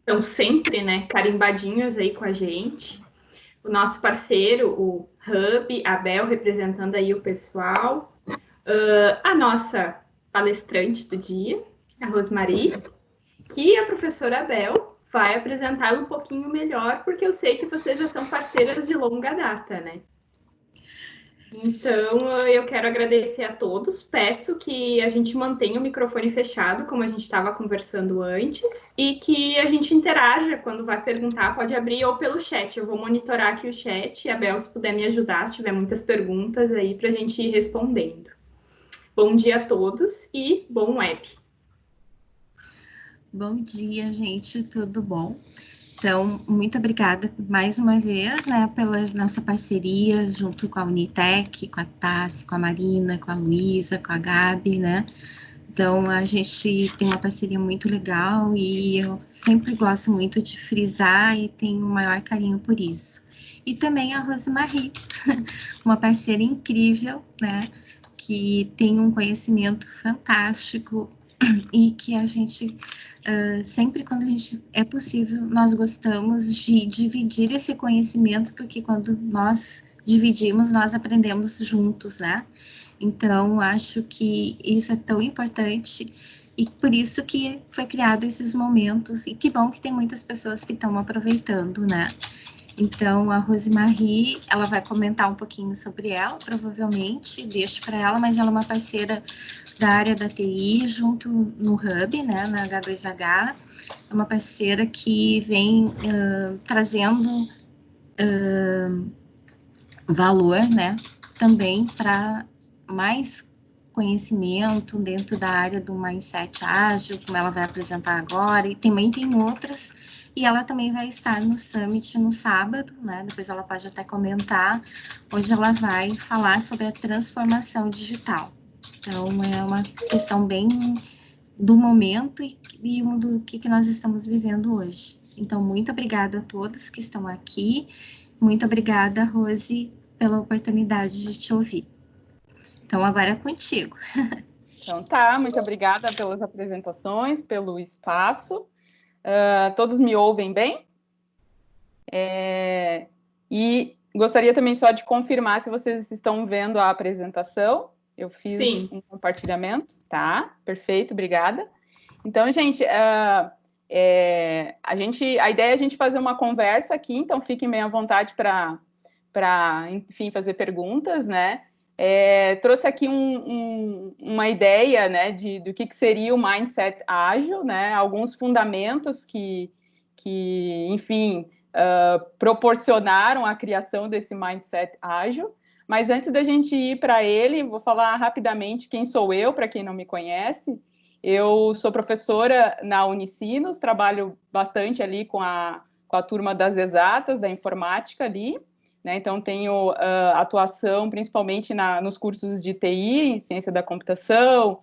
estão sempre, né, carimbadinhos aí com a gente. O nosso parceiro, o Hub, a Bel, representando aí o pessoal. A nossa palestrante do dia, a Rosmarie, que a professora Bel vai apresentá-la um pouquinho melhor, porque eu sei que vocês já são parceiras de longa data, né? Então, eu quero agradecer a todos. Peço que a gente mantenha o microfone fechado, como a gente estava conversando antes, e que a gente interaja quando vai perguntar, pode abrir ou pelo chat. Eu vou monitorar aqui o chat. A Bel, se puder me ajudar, se tiver muitas perguntas aí, para a gente ir respondendo. Bom dia a todos e bom web. Bom dia, gente, tudo bom? Então, muito obrigada mais uma vez, né, pela nossa parceria junto com a Unitec, com a Tassi, com a Marina, com a Luísa, com a Gabi, né? Então, a gente tem uma parceria muito legal e eu sempre gosto muito de frisar e tenho o maior carinho por isso. E também a Rosmarie, uma parceira incrível, né, que tem um conhecimento fantástico e que a gente, sempre quando a gente é possível, nós gostamos de dividir esse conhecimento, porque quando nós dividimos, nós aprendemos juntos, né? Então, acho que isso é tão importante e por isso que foi criado esses momentos, e que bom que tem muitas pessoas que estão aproveitando, né? Então, a Rosmarie, ela vai comentar um pouquinho sobre ela, provavelmente, deixo para ela, mas ela é uma parceira da área da TI, junto no Hub, né, na H2H, é uma parceira que vem trazendo valor, né, também para mais conhecimento dentro da área do Mindset Ágil, como ela vai apresentar agora, e também tem outras, e ela também vai estar no Summit no sábado, né, depois ela pode até comentar, onde ela vai falar sobre a transformação digital. Então, é uma questão bem do momento e do que nós estamos vivendo hoje. Então, muito obrigada a todos que estão aqui. Muito obrigada, Rose, pela oportunidade de te ouvir. Então, agora é contigo. Então tá, muito obrigada pelas apresentações, pelo espaço. Todos me ouvem bem? E gostaria também só de confirmar se vocês estão vendo a apresentação. Eu fiz um compartilhamento, tá? Perfeito, obrigada. Então, gente, a ideia é a gente fazer uma conversa aqui, então fiquem bem à vontade para, enfim, fazer perguntas, né? Trouxe aqui uma ideia, né, do que seria o mindset ágil, né? Alguns fundamentos que enfim, proporcionaram a criação desse mindset ágil. Mas antes da gente ir para ele, vou falar rapidamente quem sou eu, para quem não me conhece. Eu sou professora na Unicinos, trabalho bastante ali com a turma das exatas, da informática ali, né? Então, tenho atuação principalmente nos cursos de TI, ciência da computação,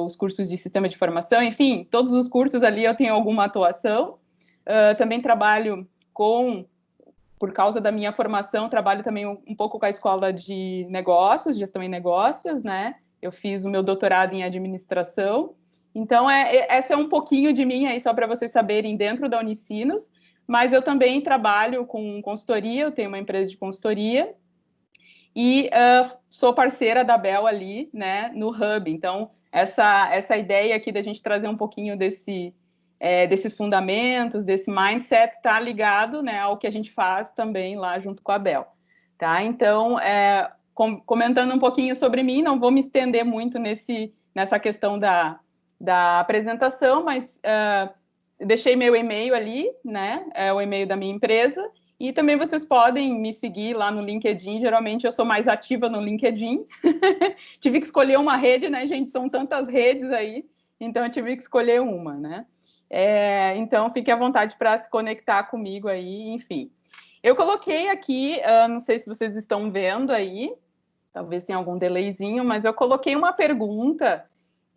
os cursos de sistema de informação, enfim, todos os cursos ali eu tenho alguma atuação. Também trabalho por causa da minha formação, trabalho também um pouco com a escola de negócios, gestão em negócios, né? Eu fiz o meu doutorado em administração. Então, essa é um pouquinho de mim aí, só para vocês saberem, dentro da Unicinos. Mas eu também trabalho com consultoria, eu tenho uma empresa de consultoria. E sou parceira da Bel ali, né, no Hub. Então, essa ideia aqui da gente trazer um pouquinho desses fundamentos, desse mindset, está ligado, né, ao que a gente faz também lá junto com a Bel. Tá? Então, comentando um pouquinho sobre mim, não vou me estender muito nessa questão da apresentação, mas deixei meu e-mail ali, né, é o e-mail da minha empresa, e também vocês podem me seguir lá no LinkedIn, geralmente eu sou mais ativa no LinkedIn. Tive que escolher uma rede, né, gente, são tantas redes aí, então eu tive que escolher uma, né. Então, fique à vontade para se conectar comigo aí, enfim. Eu coloquei aqui, não sei se vocês estão vendo aí, talvez tenha algum delayzinho, mas eu coloquei uma pergunta,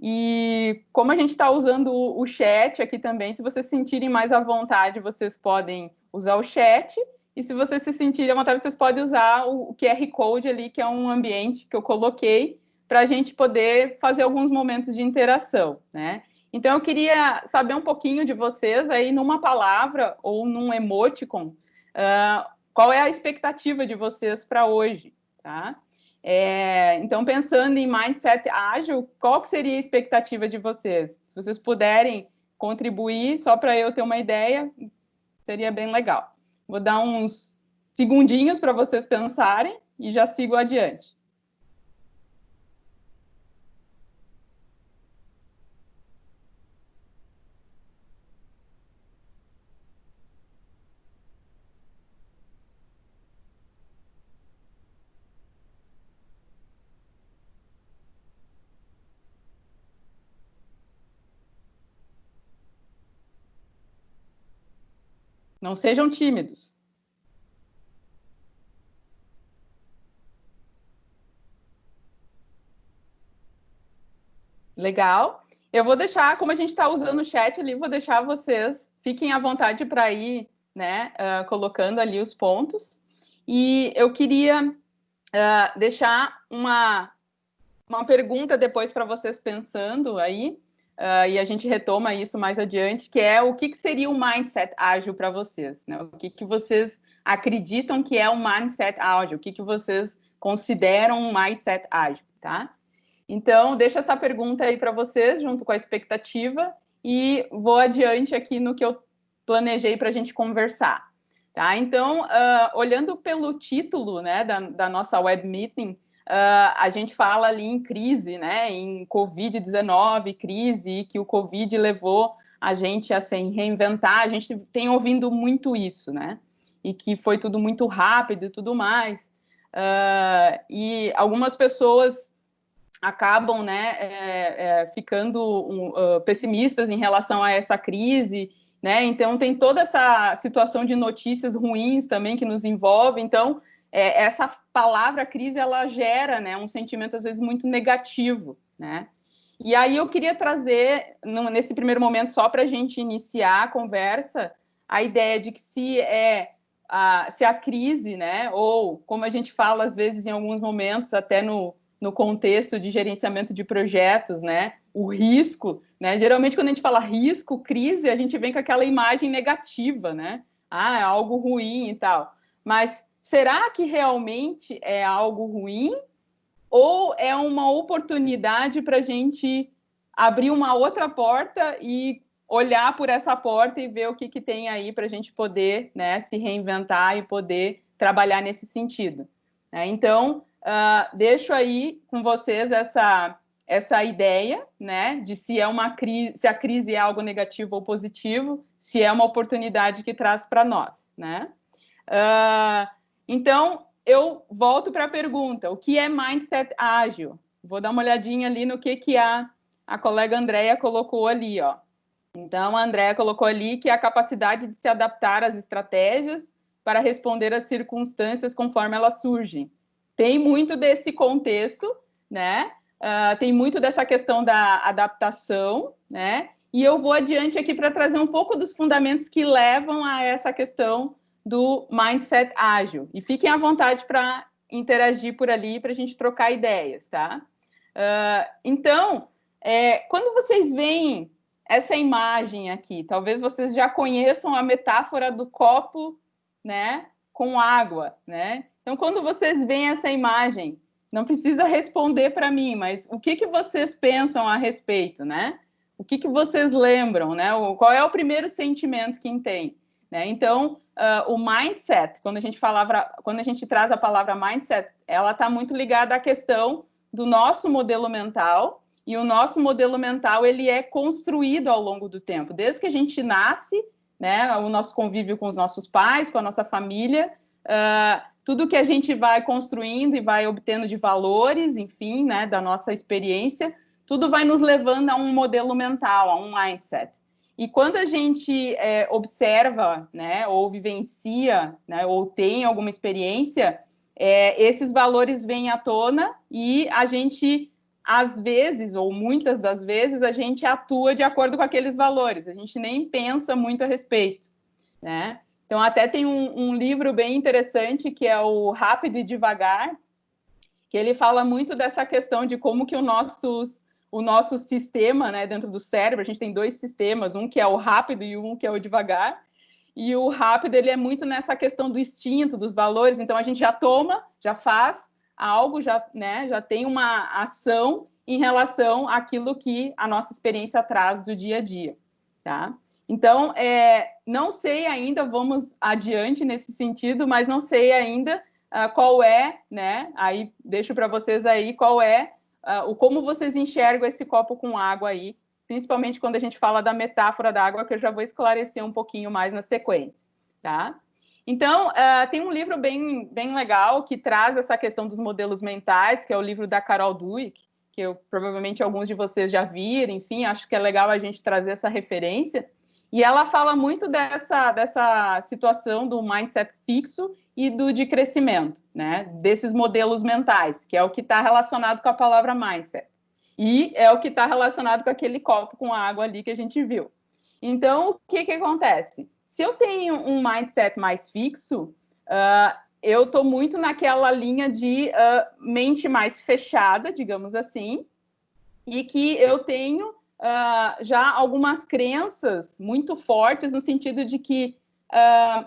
e como a gente está usando o chat aqui também, se vocês se sentirem mais à vontade, vocês podem usar o chat, e se vocês se sentirem à vontade, vocês podem usar o QR Code ali, que é um ambiente que eu coloquei, para a gente poder fazer alguns momentos de interação, né? Então, eu queria saber um pouquinho de vocês aí, numa palavra ou num emoticon, qual é a expectativa de vocês para hoje, tá? Então, pensando em mindset ágil, qual que seria a expectativa de vocês? Se vocês puderem contribuir, só para eu ter uma ideia, seria bem legal. Vou dar uns segundinhos para vocês pensarem e já sigo adiante. Não sejam tímidos. Legal. Eu vou deixar, como a gente está usando o chat ali, vou deixar vocês, fiquem à vontade para ir, né, colocando ali os pontos. E eu queria deixar uma pergunta depois para vocês pensando aí, e a gente retoma isso mais adiante, que é o que seria um mindset ágil para vocês, né? O que vocês acreditam que é um mindset ágil? O que vocês consideram um mindset ágil, tá? Então, deixo essa pergunta aí para vocês, junto com a expectativa, e vou adiante aqui no que eu planejei para a gente conversar. Tá? Então, olhando pelo título, né, da nossa web meeting, a gente fala ali em crise, né, em Covid-19, crise, que o Covid levou a gente a se reinventar. A gente tem ouvindo muito isso, né? E que foi tudo muito rápido e tudo mais. E algumas pessoas acabam, né, ficando pessimistas em relação a essa crise, né? Então tem toda essa situação de notícias ruins também que nos envolve. Então essa palavra crise, ela gera, né, um sentimento às vezes muito negativo, né? E aí eu queria trazer nesse primeiro momento, só para a gente iniciar a conversa, a ideia de que se a crise, né, ou como a gente fala às vezes em alguns momentos até no contexto de gerenciamento de projetos, né? O risco, né? Geralmente, quando a gente fala risco, crise, a gente vem com aquela imagem negativa, né? É algo ruim e tal. Mas será que realmente é algo ruim? Ou é uma oportunidade para a gente abrir uma outra porta e olhar por essa porta e ver o que tem aí para a gente poder, né, se reinventar e poder trabalhar nesse sentido, né? Então, deixo aí com vocês essa ideia, né, de se a crise é algo negativo ou positivo, se é uma oportunidade que traz para nós, né? Então, eu volto para a pergunta, o que é mindset ágil? Vou dar uma olhadinha ali no que a colega Andréia colocou ali, ó. Então, a Andréia colocou ali que é a capacidade de se adaptar às estratégias para responder às circunstâncias conforme elas surgem. Tem muito desse contexto, né? Tem muito dessa questão da adaptação, né? E eu vou adiante aqui para trazer um pouco dos fundamentos que levam a essa questão do mindset ágil. E fiquem à vontade para interagir por ali, para a gente trocar ideias, tá? Então, quando vocês veem essa imagem aqui, talvez vocês já conheçam a metáfora do copo, né, com água, né? Então, quando vocês veem essa imagem, não precisa responder para mim, mas o que vocês pensam a respeito, né? O que vocês lembram, né? Qual é o primeiro sentimento que tem, né? Então, o mindset, quando a gente traz a palavra mindset, ela está muito ligada à questão do nosso modelo mental, e o nosso modelo mental, ele é construído ao longo do tempo, desde que a gente nasce, né? O nosso convívio com os nossos pais, com a nossa família, tudo que a gente vai construindo e vai obtendo de valores, enfim, né, da nossa experiência, tudo vai nos levando a um modelo mental, a um mindset. E quando a gente observa, né, ou vivencia, né, ou tem alguma experiência, esses valores vêm à tona e a gente, às vezes, ou muitas das vezes, a gente atua de acordo com aqueles valores, a gente nem pensa muito a respeito, né? Então, até tem um livro bem interessante, que é o Rápido e Devagar, que ele fala muito dessa questão de como que o nosso sistema, né, dentro do cérebro. A gente tem 2 sistemas, um que é o rápido e um que é o devagar. E o rápido, ele é muito nessa questão do instinto, dos valores. Então, a gente já toma, já faz algo, já tem uma ação em relação àquilo que a nossa experiência traz do dia a dia, tá? Então, não sei ainda, vamos adiante nesse sentido, mas não sei ainda qual é, né? Aí deixo para vocês aí qual é como vocês enxergam esse copo com água aí, principalmente quando a gente fala da metáfora da água, que eu já vou esclarecer um pouquinho mais na sequência, tá? Então, tem um livro bem legal que traz essa questão dos modelos mentais, que é o livro da Carol Dweck, que provavelmente alguns de vocês já viram, enfim, acho que é legal a gente trazer essa referência. E ela fala muito dessa situação do mindset fixo e do de crescimento, né? Desses modelos mentais, que é o que está relacionado com a palavra mindset. E é o que está relacionado com aquele copo com água ali que a gente viu. Então, o que acontece? Se eu tenho um mindset mais fixo, eu estou muito naquela linha de mente mais fechada, digamos assim, e que eu tenho já algumas crenças muito fortes no sentido de que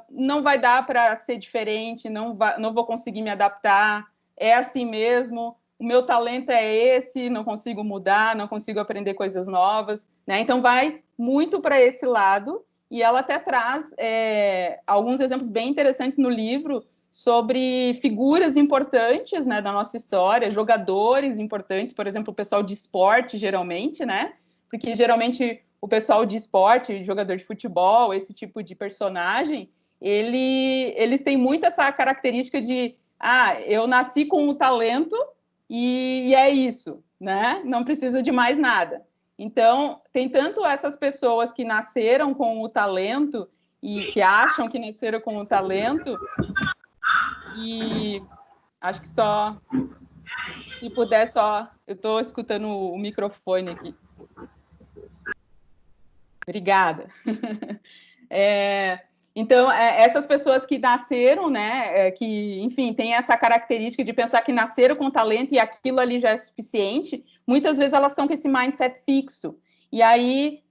não vai dar para ser diferente, não vou conseguir me adaptar, é assim mesmo, o meu talento é esse, não consigo mudar, não consigo aprender coisas novas, né? Então vai muito para esse lado, e ela até traz alguns exemplos bem interessantes no livro sobre figuras importantes, né, da nossa história, jogadores importantes, por exemplo, o pessoal de esporte, geralmente, né? Porque geralmente o pessoal de esporte, jogador de futebol, esse tipo de personagem, eles têm muito essa característica de eu nasci com o talento e é isso, né? Não preciso de mais nada. Então, tem tanto essas pessoas que nasceram com o talento e que acham que nasceram com o talento, e acho que só, se puder só, eu estou escutando o microfone aqui. Obrigada. Então, essas pessoas que nasceram, né, que, enfim, tem essa característica de pensar que nasceram com talento e aquilo ali já é suficiente, muitas vezes elas estão com esse mindset fixo. E aí,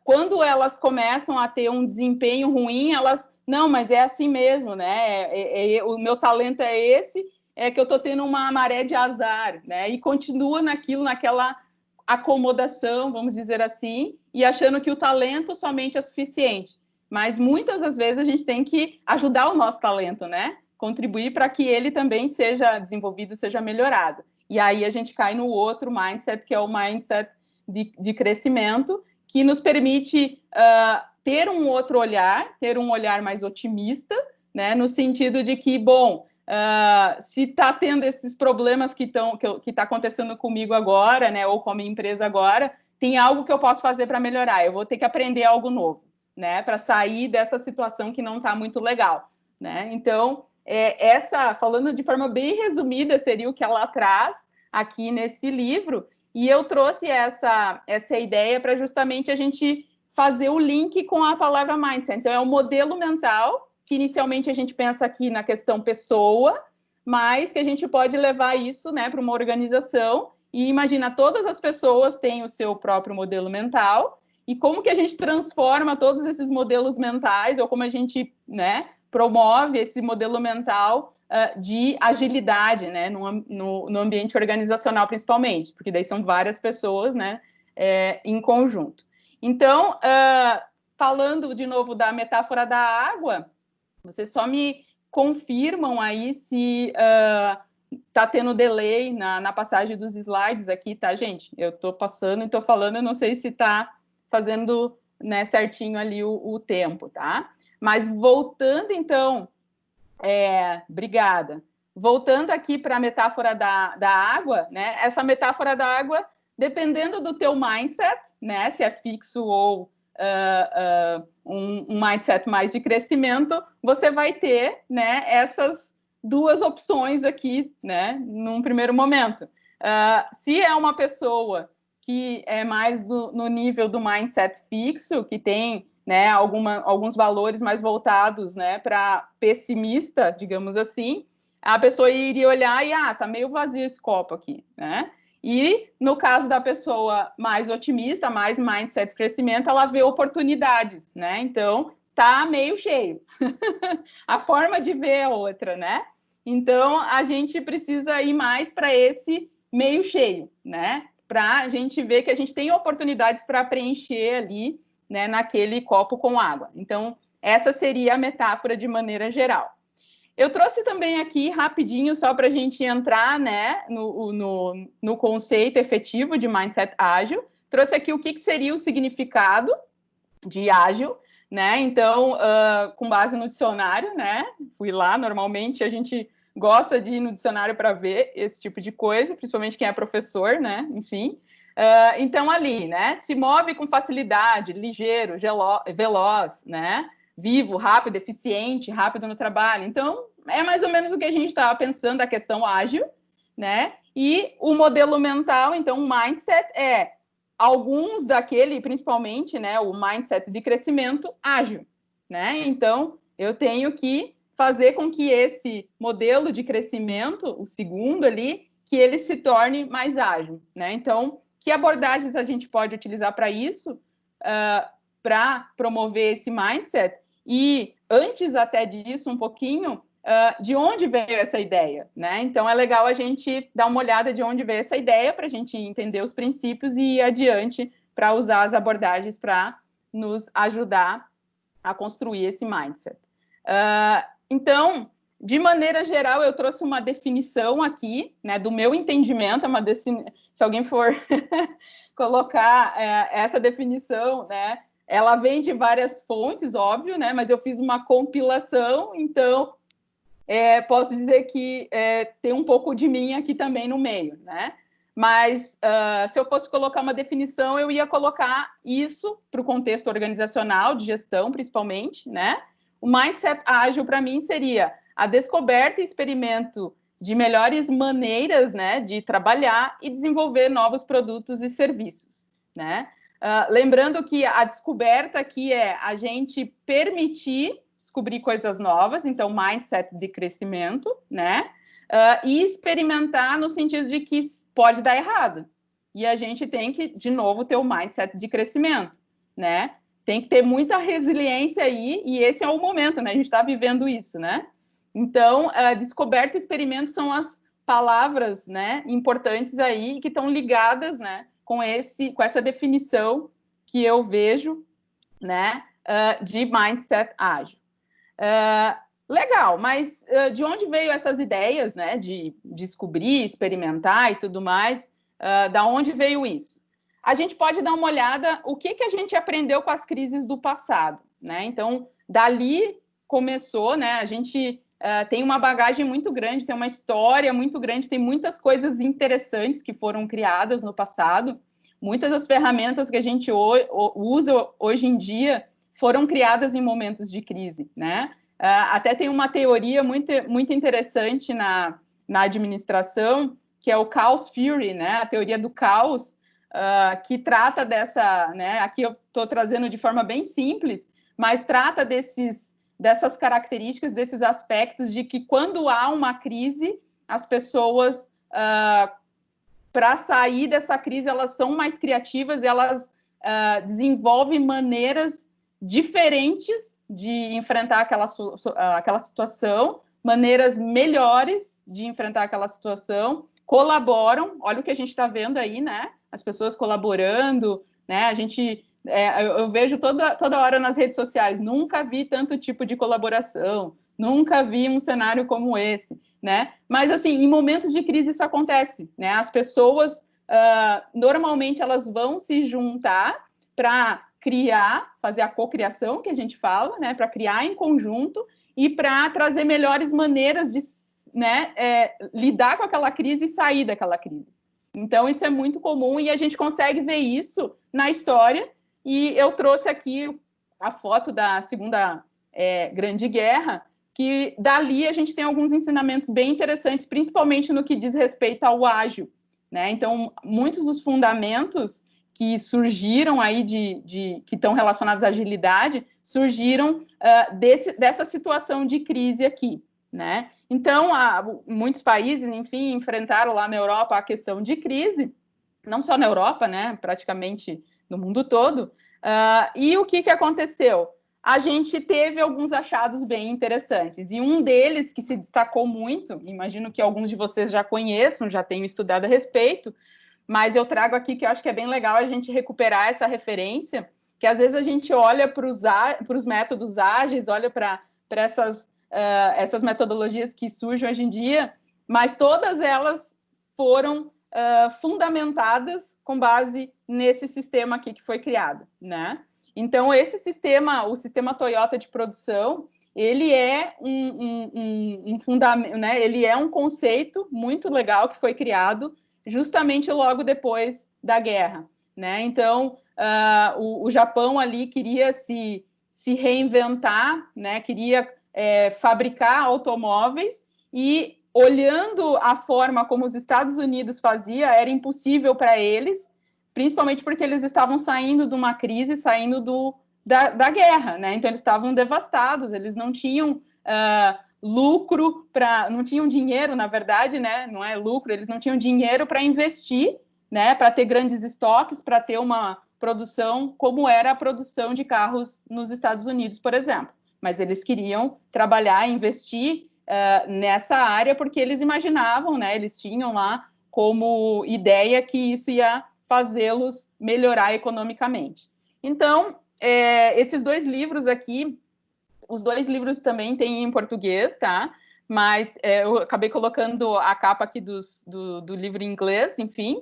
quando elas começam a ter um desempenho ruim, elas, não, mas é assim mesmo, né, o meu talento é esse, é que eu estou tendo uma maré de azar, né, e continua naquela acomodação, vamos dizer assim, e achando que o talento somente é suficiente. Mas muitas das vezes a gente tem que ajudar o nosso talento, né? Contribuir para que ele também seja desenvolvido, seja melhorado. E aí a gente cai no outro mindset, que é o mindset de crescimento, que nos permite ter um outro olhar, ter um olhar mais otimista, né? No sentido de que, bom, se está tendo esses problemas que está acontecendo comigo agora, né? Ou com a minha empresa agora, tem algo que eu posso fazer para melhorar. Eu vou ter que aprender algo novo, né, para sair dessa situação que não está muito legal, né? Então, falando de forma bem resumida, seria o que ela traz aqui nesse livro, e eu trouxe essa ideia para justamente a gente fazer o link com a palavra mindset. Então, é um modelo mental, que inicialmente a gente pensa aqui na questão pessoa, mas que a gente pode levar isso, né, para uma organização, e imagina, todas as pessoas têm o seu próprio modelo mental, e como que a gente transforma todos esses modelos mentais, ou como a gente, né, promove esse modelo mental de agilidade, né, no ambiente organizacional, principalmente, porque daí são várias pessoas, né, em conjunto. Então, falando de novo da metáfora da água, vocês só me confirmam aí se tá tendo delay na passagem dos slides aqui, tá, gente? Eu tô passando e tô falando, eu não sei se tá fazendo, né, certinho ali o tempo, tá? Mas voltando, então, obrigada. Voltando aqui para a metáfora da água, né? Essa metáfora da água, dependendo do teu mindset, né? Se é fixo ou um mindset mais de crescimento, você vai ter, né, essas duas opções aqui, né, num primeiro momento. Se é uma pessoa que é mais no nível do mindset fixo, que tem, né, alguns valores mais voltados, né, para pessimista, digamos assim, a pessoa iria olhar e, tá meio vazio esse copo aqui, né? E no caso da pessoa mais otimista, mais mindset de crescimento, ela vê oportunidades, né? Então, tá meio cheio. A forma de ver é outra, né? Então, a gente precisa ir mais para esse meio cheio, né? Para a gente ver que a gente tem oportunidades para preencher ali, né, naquele copo com água. Então, essa seria a metáfora de maneira geral. Eu trouxe também aqui, rapidinho, só para a gente entrar, né, no conceito efetivo de mindset ágil. Trouxe aqui o que seria o significado de ágil, né? Então, com base no dicionário, né? Fui lá, normalmente a gente gosta de ir no dicionário para ver esse tipo de coisa, principalmente quem é professor, né? Enfim. Então, ali, né? Se move com facilidade, ligeiro, veloz, né? Vivo, rápido, eficiente, rápido no trabalho. Então, é mais ou menos o que a gente estava pensando, a questão ágil, né? E o modelo mental, então, o mindset alguns daquele, principalmente, né, o mindset de crescimento ágil, né? Então, eu tenho que fazer com que esse modelo de crescimento, o segundo ali, que ele se torne mais ágil, né? Então, que abordagens a gente pode utilizar para isso, para promover esse mindset? E antes até disso, um pouquinho, de onde veio essa ideia, né? Então, é legal a gente dar uma olhada de onde veio essa ideia para a gente entender os princípios e ir adiante para usar as abordagens para nos ajudar a construir esse mindset. Então, de maneira geral, eu trouxe uma definição aqui, né, do meu entendimento, se alguém for colocar essa definição, né, ela vem de várias fontes, óbvio, né, mas eu fiz uma compilação, então posso dizer que tem um pouco de mim aqui também no meio, né? Mas se eu fosse colocar uma definição, eu ia colocar isso para o contexto organizacional, de gestão, principalmente, né? O mindset ágil, para mim, seria a descoberta e experimento de melhores maneiras, né, de trabalhar e desenvolver novos produtos e serviços, né? Lembrando que a descoberta aqui é a gente permitir descobrir coisas novas, então mindset de crescimento, né? E experimentar no sentido de que pode dar errado. E a gente tem que, de novo, ter o mindset de crescimento, né? Tem que ter muita resiliência aí, e esse é o momento, né? A gente está vivendo isso, né? Então, descoberta e experimento são as palavras, né, importantes aí, que estão ligadas, né, com essa definição que eu vejo, né, de mindset ágil. Legal, mas de onde veio essas ideias, né, de descobrir, experimentar e tudo mais? Da onde veio isso? A gente pode dar uma olhada o que a gente aprendeu com as crises do passado, né? Então, dali começou, né? A gente tem uma bagagem muito grande, tem uma história muito grande, tem muitas coisas interessantes que foram criadas no passado. Muitas das ferramentas que a gente usa hoje em dia foram criadas em momentos de crise, né? Até tem uma teoria muito interessante na administração, que é o Chaos Theory, né? A teoria do caos, que trata dessa, né? Aqui eu estou trazendo de forma bem simples, mas trata dessas características, desses aspectos de que quando há uma crise, as pessoas, para sair dessa crise, elas são mais criativas, elas desenvolvem maneiras diferentes de enfrentar aquela situação, maneiras melhores de enfrentar aquela situação, colaboram, olha o que a gente está vendo aí, né? As pessoas colaborando, né? A gente, eu vejo toda hora nas redes sociais, nunca vi tanto tipo de colaboração, nunca vi um cenário como esse, né? Mas, assim, em momentos de crise isso acontece, né? As pessoas, normalmente, elas vão se juntar para criar, fazer a cocriação, que a gente fala, né? Para criar em conjunto e para trazer melhores maneiras de, né, lidar com aquela crise e sair daquela crise. Então, isso é muito comum e a gente consegue ver isso na história. E eu trouxe aqui a foto da Segunda Grande Guerra, que dali a gente tem alguns ensinamentos bem interessantes, principalmente no que diz respeito ao ágil, né? Então, muitos dos fundamentos que surgiram aí que estão relacionados à agilidade surgiram dessa situação de crise aqui, né? Então, muitos países, enfim, enfrentaram lá na Europa a questão de crise, não só na Europa, né? Praticamente no mundo todo. E o que aconteceu? A gente teve alguns achados bem interessantes. E um deles que se destacou muito, imagino que alguns de vocês já conheçam, já tenham estudado a respeito, mas eu trago aqui que eu acho que é bem legal a gente recuperar essa referência, que às vezes a gente olha para os métodos ágeis, olha para essas metodologias que surgem hoje em dia, mas todas elas foram fundamentadas com base nesse sistema aqui que foi criado, né? Então, esse sistema, o sistema Toyota de produção, ele é um fundamento, né? Ele é um conceito muito legal que foi criado justamente logo depois da guerra, né? Então, o Japão ali queria se reinventar, né? Queria fabricar automóveis e, olhando a forma como os Estados Unidos fazia, era impossível para eles, principalmente porque eles estavam saindo de uma crise, saindo da guerra, né? Então, eles estavam devastados, eles não tinham lucro, não tinham dinheiro, na verdade, né? Não é lucro, eles não tinham dinheiro para investir, né? Para ter grandes estoques, para ter uma produção como era a produção de carros nos Estados Unidos, por exemplo. Mas eles queriam trabalhar, investir nessa área, porque eles imaginavam, né? Eles tinham lá como ideia que isso ia fazê-los melhorar economicamente. Então, esses dois livros aqui, os dois livros também têm em português, tá? Mas eu acabei colocando a capa aqui do livro em inglês, enfim.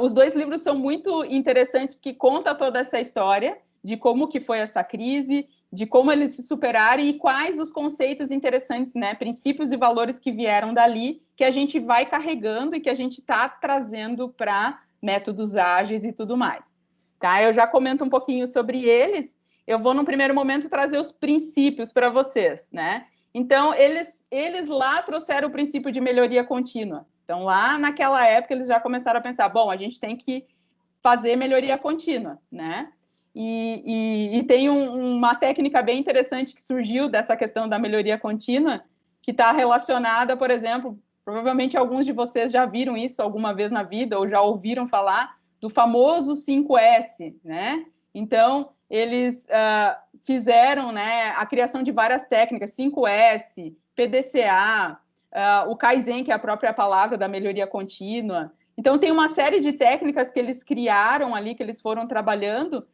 Os dois livros são muito interessantes porque conta toda essa história de como que foi essa crise, de como eles se superaram e quais os conceitos interessantes, né? Princípios e valores que vieram dali, que a gente vai carregando e que a gente está trazendo para métodos ágeis e tudo mais. Tá? Eu já comento um pouquinho sobre eles. Eu vou, num primeiro momento, trazer os princípios para vocês, né? Então, eles lá trouxeram o princípio de melhoria contínua. Então, lá naquela época, eles já começaram a pensar, bom, a gente tem que fazer melhoria contínua, né? E tem uma técnica bem interessante que surgiu dessa questão da melhoria contínua, que está relacionada, por exemplo, provavelmente alguns de vocês já viram isso alguma vez na vida, ou já ouviram falar do famoso 5S, né? Então, eles fizeram, né, a criação de várias técnicas, 5S, PDCA, o Kaizen, que é a própria palavra da melhoria contínua. Então, tem uma série de técnicas que eles criaram ali, que eles foram trabalhando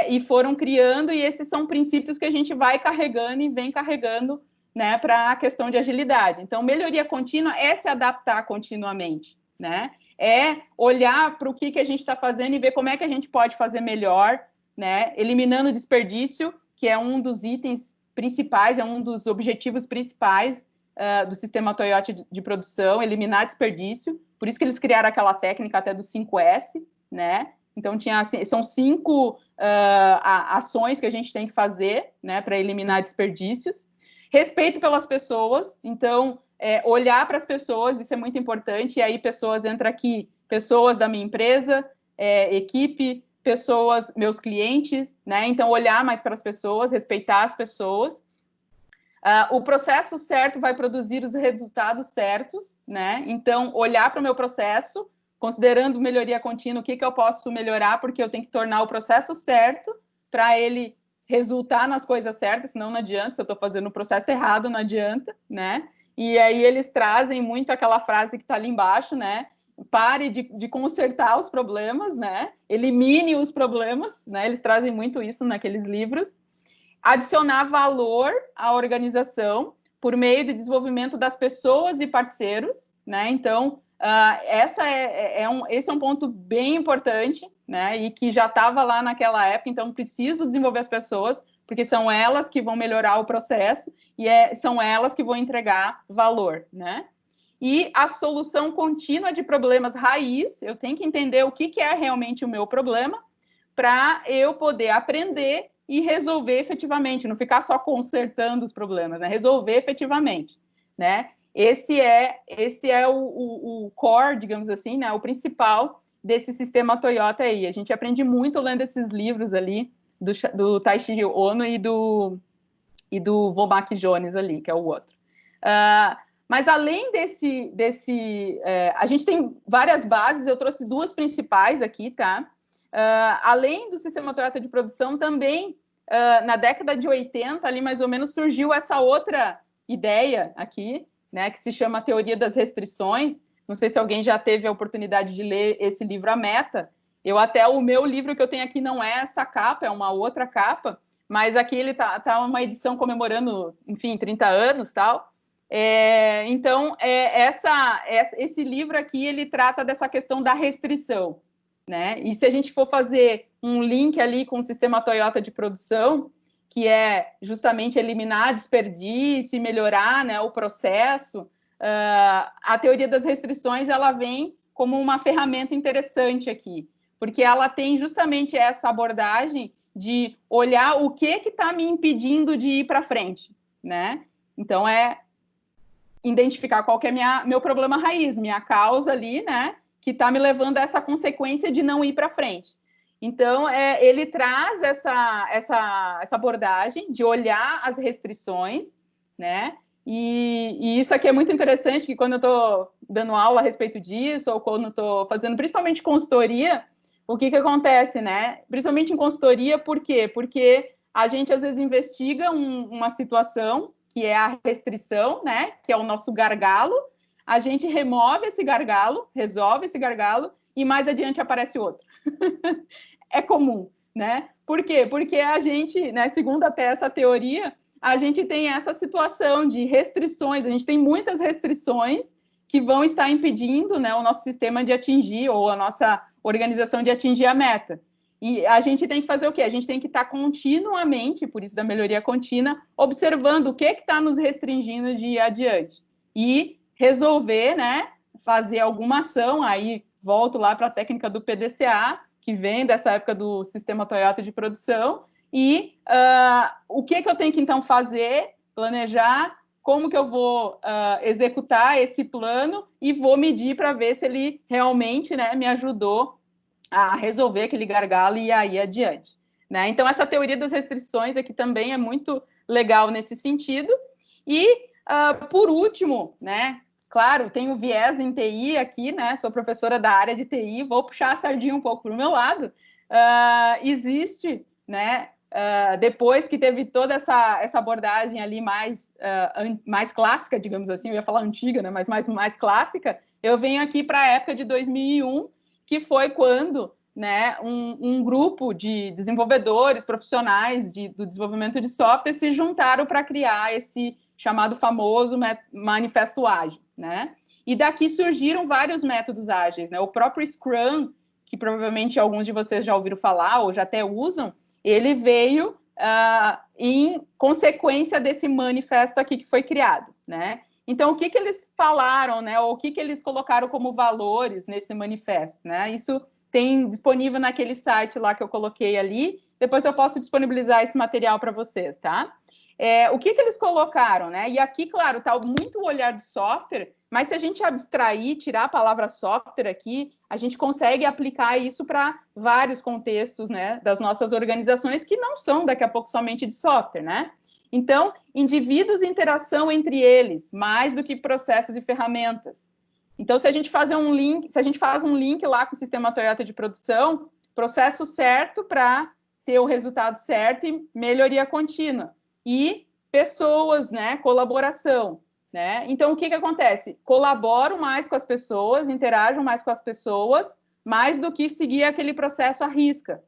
e foram criando, e esses são princípios que a gente vai carregando e vem carregando, né, para a questão de agilidade. Então, melhoria contínua é se adaptar continuamente, né? É olhar para o que a gente está fazendo e ver como é que a gente pode fazer melhor, né? Eliminando desperdício, que é um dos itens principais, é um dos objetivos principais do sistema Toyota de produção, eliminar desperdício. Por isso que eles criaram aquela técnica até do 5S, né? Então, são 5 ações que a gente tem que fazer, né, para eliminar desperdícios. Respeito pelas pessoas, então, olhar para as pessoas, isso é muito importante, e aí pessoas, entra aqui, pessoas da minha empresa, equipe, pessoas, meus clientes, né, então olhar mais para as pessoas, respeitar as pessoas. O processo certo vai produzir os resultados certos, né, então olhar para o meu processo, considerando melhoria contínua, o que eu posso melhorar, porque eu tenho que tornar o processo certo para ele resultar nas coisas certas, senão não adianta, se eu estou fazendo o processo errado, não adianta, né? E aí eles trazem muito aquela frase que está ali embaixo, né? Pare de consertar os problemas, né? Elimine os problemas, né? Eles trazem muito isso naqueles livros. Adicionar valor à organização por meio do desenvolvimento das pessoas e parceiros, né? Então, esse é um ponto bem importante, né? E que já estava lá naquela época, então preciso desenvolver as pessoas, porque são elas que vão melhorar o processo e são elas que vão entregar valor, né? E a solução contínua de problemas raiz, eu tenho que entender o que é realmente o meu problema para eu poder aprender e resolver efetivamente, não ficar só consertando os problemas, né? Resolver efetivamente, né? Esse é o core, digamos assim, né? O principal desse sistema Toyota aí. A gente aprende muito lendo esses livros ali, do Taiichi Ohno e do Womack Jones ali, que é o outro. Mas além a gente tem várias bases, eu trouxe 2 principais aqui, tá? Além do sistema Toyota de produção, também na década de 80, ali mais ou menos, surgiu essa outra ideia aqui, né, que se chama Teoria das Restrições. Não sei se alguém já teve a oportunidade de ler esse livro, A Meta. O meu livro que eu tenho aqui não é essa capa, é uma outra capa, mas aqui ele tá uma edição comemorando, enfim, 30 anos, tal. Então, esse livro aqui, ele trata dessa questão da restrição, né? E se a gente for fazer um link ali com o sistema Toyota de produção, que é justamente eliminar desperdício e melhorar, né, o processo, a teoria das restrições, ela vem como uma ferramenta interessante aqui, porque ela tem justamente essa abordagem de olhar o que está me impedindo de ir para frente, né? Então, identificar qual que é meu problema raiz, minha causa ali, né, que está me levando a essa consequência de não ir para frente. Então, ele traz essa abordagem de olhar as restrições, né, e isso aqui é muito interessante, que quando eu estou dando aula a respeito disso, ou quando estou fazendo principalmente consultoria, o que acontece, né, principalmente em consultoria, por quê? Porque a gente, às vezes, investiga uma situação, que é a restrição, né, que é o nosso gargalo, a gente remove esse gargalo, resolve esse gargalo, e mais adiante aparece outro. É comum, né? Por quê? Porque a gente, né, segundo até essa teoria, a gente tem essa situação de restrições, a gente tem muitas restrições que vão estar impedindo, né, o nosso sistema de atingir, ou a nossa organização de atingir a meta. E a gente tem que fazer o quê? A gente tem que estar continuamente, por isso da melhoria contínua, observando o que está nos restringindo de ir adiante. E resolver, né, fazer alguma ação, aí volto lá para a técnica do PDCA, que vem dessa época do sistema Toyota de produção, e o que eu tenho que, então, fazer, planejar, como que eu vou executar esse plano e vou medir para ver se ele realmente, né, me ajudou a resolver aquele gargalo e aí adiante, né? Então, essa teoria das restrições aqui também é muito legal nesse sentido. E, por último, né, claro, tenho viés em TI aqui, né, sou professora da área de TI, vou puxar a sardinha um pouco para o meu lado. Existe, né, depois que teve toda essa abordagem ali mais clássica, digamos assim, eu ia falar antiga, né, mas mais clássica, eu venho aqui para a época de 2001, que foi quando, né, um grupo de desenvolvedores profissionais do desenvolvimento de software se juntaram para criar esse chamado famoso Manifesto Ágil, né? E daqui surgiram vários métodos ágeis, né? O próprio Scrum, que provavelmente alguns de vocês já ouviram falar ou já até usam, ele veio em consequência desse manifesto aqui que foi criado, né? Então, o que eles falaram, né? Ou o que eles colocaram como valores nesse manifesto, né? Isso tem disponível naquele site lá que eu coloquei ali. Depois eu posso disponibilizar esse material para vocês, tá? O que eles colocaram, né? E aqui, claro, está muito o olhar de software, mas se a gente abstrair, tirar a palavra software aqui, a gente consegue aplicar isso para vários contextos, né, das nossas organizações que não são, daqui a pouco, somente de software, né? Então, indivíduos e interação entre eles, mais do que processos e ferramentas. Então, se a gente faz um link lá com o sistema Toyota de produção, processo certo para ter o resultado certo e melhoria contínua. E pessoas, né, colaboração, né? Então, o que acontece? Colaboro mais com as pessoas, interajo mais com as pessoas, mais do que seguir aquele processo à risca.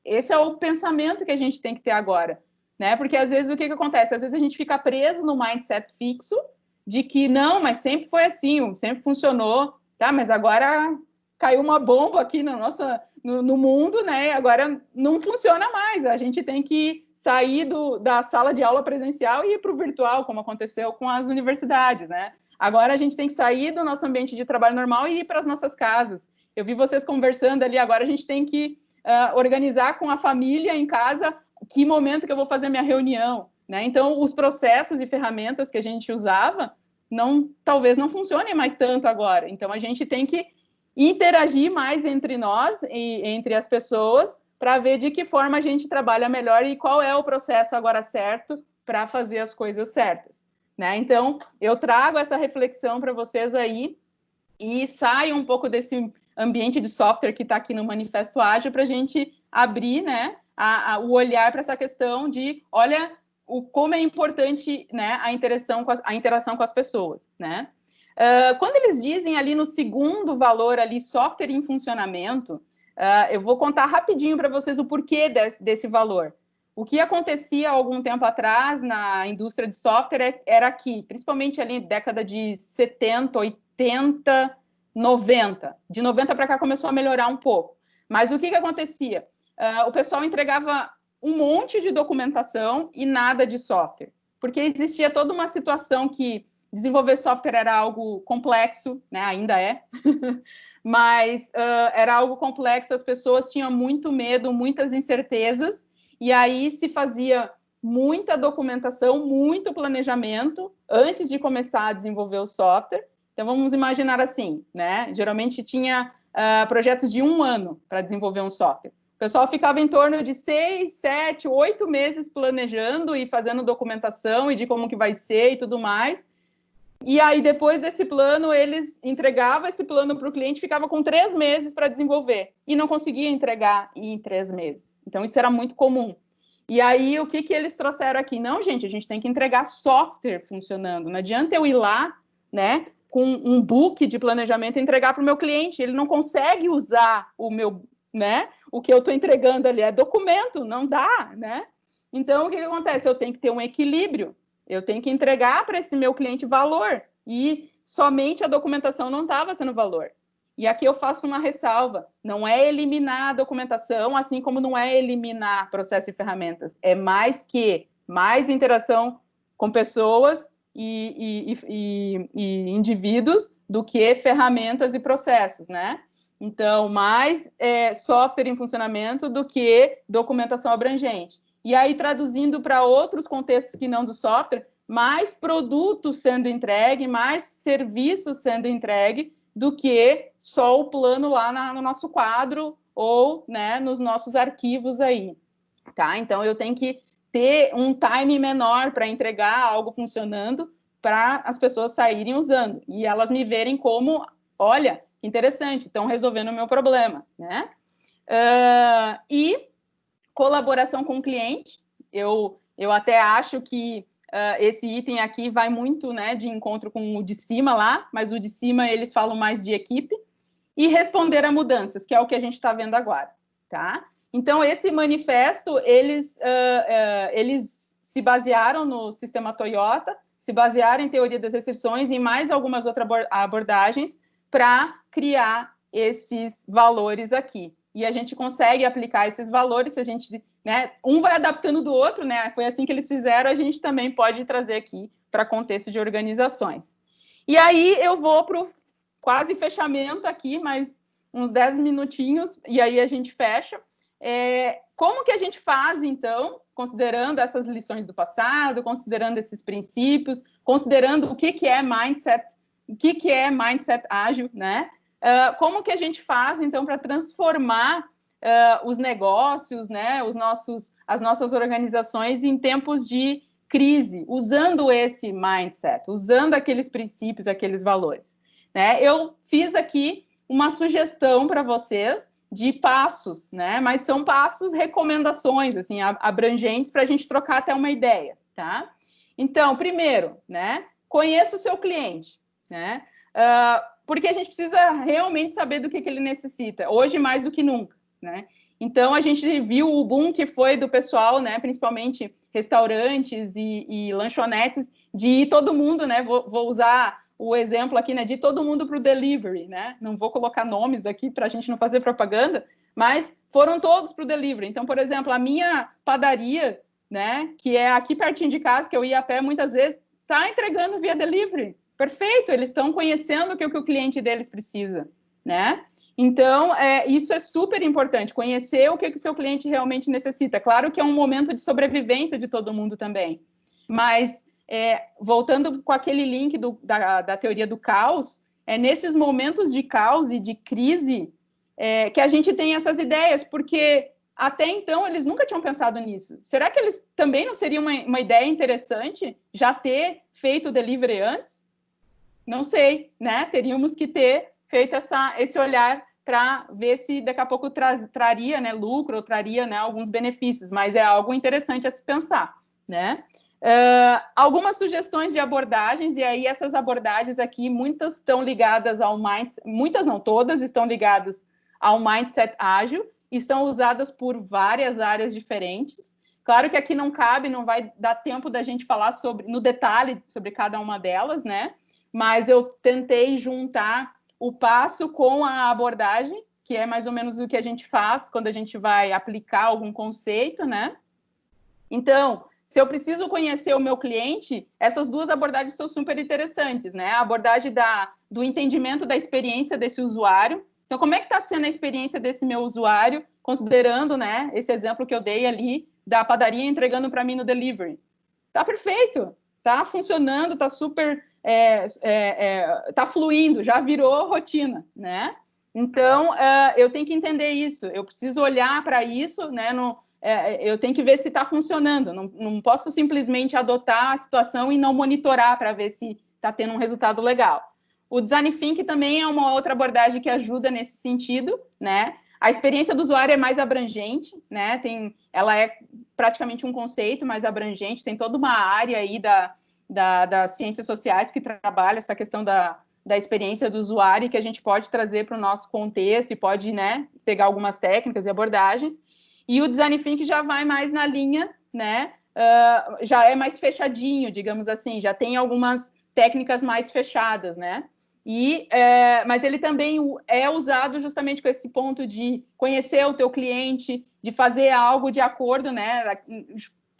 Esse é o pensamento que a gente tem que ter agora, né? Porque às vezes o que acontece? Às vezes a gente fica preso no mindset fixo de que não, mas sempre foi assim, sempre funcionou, tá? Mas agora caiu uma bomba aqui no mundo, né? Agora não funciona mais. A gente tem que sair da sala de aula presencial e ir para o virtual, como aconteceu com as universidades, né? Agora a gente tem que sair do nosso ambiente de trabalho normal e ir para as nossas casas. Eu vi vocês conversando ali, agora a gente tem que organizar com a família em casa que momento que eu vou fazer minha reunião, né? Então, os processos e ferramentas que a gente usava talvez não funcionem mais tanto agora. Então, a gente tem que interagir mais entre nós e entre as pessoas para ver de que forma a gente trabalha melhor e qual é o processo agora certo para fazer as coisas certas, né? Então, eu trago essa reflexão para vocês aí e saio um pouco desse ambiente de software que está aqui no Manifesto Ágil para a gente abrir, né, o olhar para essa questão de, olha, como é importante, né, a interação com as pessoas, né? Quando eles dizem ali no segundo valor ali, software em funcionamento, eu vou contar rapidinho para vocês o porquê desse valor. O que acontecia há algum tempo atrás na indústria de software era que, principalmente ali década de 70, 80, 90. De 90 para cá começou a melhorar um pouco. Mas o que acontecia? O pessoal entregava um monte de documentação e nada de software. Porque existia toda uma situação que desenvolver software era algo complexo, né? Ainda é. Mas era algo complexo, as pessoas tinham muito medo, muitas incertezas, e aí se fazia muita documentação, muito planejamento antes de começar a desenvolver o software. Então, vamos imaginar assim, né? Geralmente tinha projetos de 1 ano para desenvolver um software. O pessoal ficava em torno de 6, 7, 8 meses planejando e fazendo documentação e de como que vai ser e tudo mais. E aí, depois desse plano, eles entregavam esse plano para o cliente, ficava com 3 meses para desenvolver. E não conseguia entregar em 3 meses. Então, isso era muito comum. E aí, o que eles trouxeram aqui? Não, gente, a gente tem que entregar software funcionando. Não adianta eu ir lá, né, com um book de planejamento e entregar para o meu cliente. Ele não consegue usar o meu, né, o que eu estou entregando ali. É documento, não dá, né? Então, o que acontece? Eu tenho que ter um equilíbrio. Eu tenho que entregar para esse meu cliente valor. E somente a documentação não estava sendo valor. E aqui eu faço uma ressalva. Não é eliminar a documentação, assim como não é eliminar processo e ferramentas. É mais interação com pessoas e indivíduos do que ferramentas e processos, né? Então, mais software em funcionamento do que documentação abrangente. E aí, traduzindo para outros contextos que não do software, mais produtos sendo entregue, mais serviços sendo entregue do que só o plano lá no nosso quadro ou, né, nos nossos arquivos aí, tá? Então, eu tenho que ter um time menor para entregar algo funcionando para as pessoas saírem usando e elas me verem como, olha, interessante, estão resolvendo o meu problema, né? E colaboração com o cliente, eu até acho que esse item aqui vai muito, né, de encontro com o de cima lá, mas o de cima eles falam mais de equipe, e responder a mudanças, que é o que a gente está vendo agora, tá? Então, esse manifesto, eles se basearam no sistema Toyota, se basearam em teoria das restrições e mais algumas outras abordagens para criar esses valores aqui. E a gente consegue aplicar esses valores, se a gente, né, um vai adaptando do outro, né? Foi assim que eles fizeram, a gente também pode trazer aqui para contexto de organizações. E aí eu vou para o quase fechamento aqui, mais uns 10 minutinhos, e aí a gente fecha. Como que a gente faz, então, considerando essas lições do passado, considerando esses princípios, considerando o que é mindset, o que é mindset ágil, né? Como que a gente faz, então, para transformar os negócios, né, as nossas organizações em tempos de crise, usando esse mindset, usando aqueles princípios, aqueles valores, né? Eu fiz aqui uma sugestão para vocês de passos, né? Mas são passos, recomendações, assim, abrangentes para a gente trocar até uma ideia, tá? Então, primeiro, né? Conheça o seu cliente, né? Porque a gente precisa realmente saber do que ele necessita, hoje mais do que nunca, né? Então, a gente viu o boom que foi do pessoal, né, principalmente restaurantes e lanchonetes, de ir todo mundo, né, vou usar o exemplo aqui, né, de todo mundo para o delivery, né? Não vou colocar nomes aqui para a gente não fazer propaganda, mas foram todos para o delivery. Então, por exemplo, a minha padaria, né, que é aqui pertinho de casa, que eu ia a pé muitas vezes, está entregando via delivery. Perfeito, eles estão conhecendo o que o cliente deles precisa, né? Então, isso é super importante, conhecer o que o seu cliente realmente necessita. Claro que é um momento de sobrevivência de todo mundo também, mas voltando com aquele link da teoria do caos, é nesses momentos de caos e de crise que a gente tem essas ideias, porque até então eles nunca tinham pensado nisso. Será que eles também não seria uma ideia interessante já ter feito o delivery antes? Não sei, né? Teríamos que ter feito esse olhar para ver se daqui a pouco traria, né, lucro ou traria, né, alguns benefícios, mas é algo interessante a se pensar, né? Algumas sugestões de abordagens, e aí essas abordagens aqui, muitas estão ligadas ao mindset, muitas não, todas estão ligadas ao mindset ágil e são usadas por várias áreas diferentes. Claro que aqui não cabe, não vai dar tempo da gente falar no detalhe sobre cada uma delas, né? Mas eu tentei juntar o passo com a abordagem, que é mais ou menos o que a gente faz quando a gente vai aplicar algum conceito, né? Então, se eu preciso conhecer o meu cliente, essas duas abordagens são super interessantes, né? A abordagem do entendimento da experiência desse usuário. Então, como é que está sendo a experiência desse meu usuário, considerando, né, esse exemplo que eu dei ali da padaria entregando para mim no delivery? Tá perfeito, tá funcionando, tá super, tá fluindo, já virou rotina, né? Então, eu tenho que entender isso, eu preciso olhar para isso, né? Eu tenho que ver se está funcionando, não posso simplesmente adotar a situação e não monitorar para ver se está tendo um resultado legal. O Design Thinking também é uma outra abordagem que ajuda nesse sentido, né? A experiência do usuário é mais abrangente, né? Ela é praticamente um conceito mais abrangente, tem toda uma área aí das ciências sociais que trabalha essa questão da experiência do usuário, que a gente pode trazer para o nosso contexto e pode, né, pegar algumas técnicas e abordagens. E o Design Thinking já vai mais na linha, né? Já é mais fechadinho, digamos assim, já tem algumas técnicas mais fechadas, né? Mas ele também é usado justamente com esse ponto de conhecer o teu cliente, de fazer algo de acordo, né?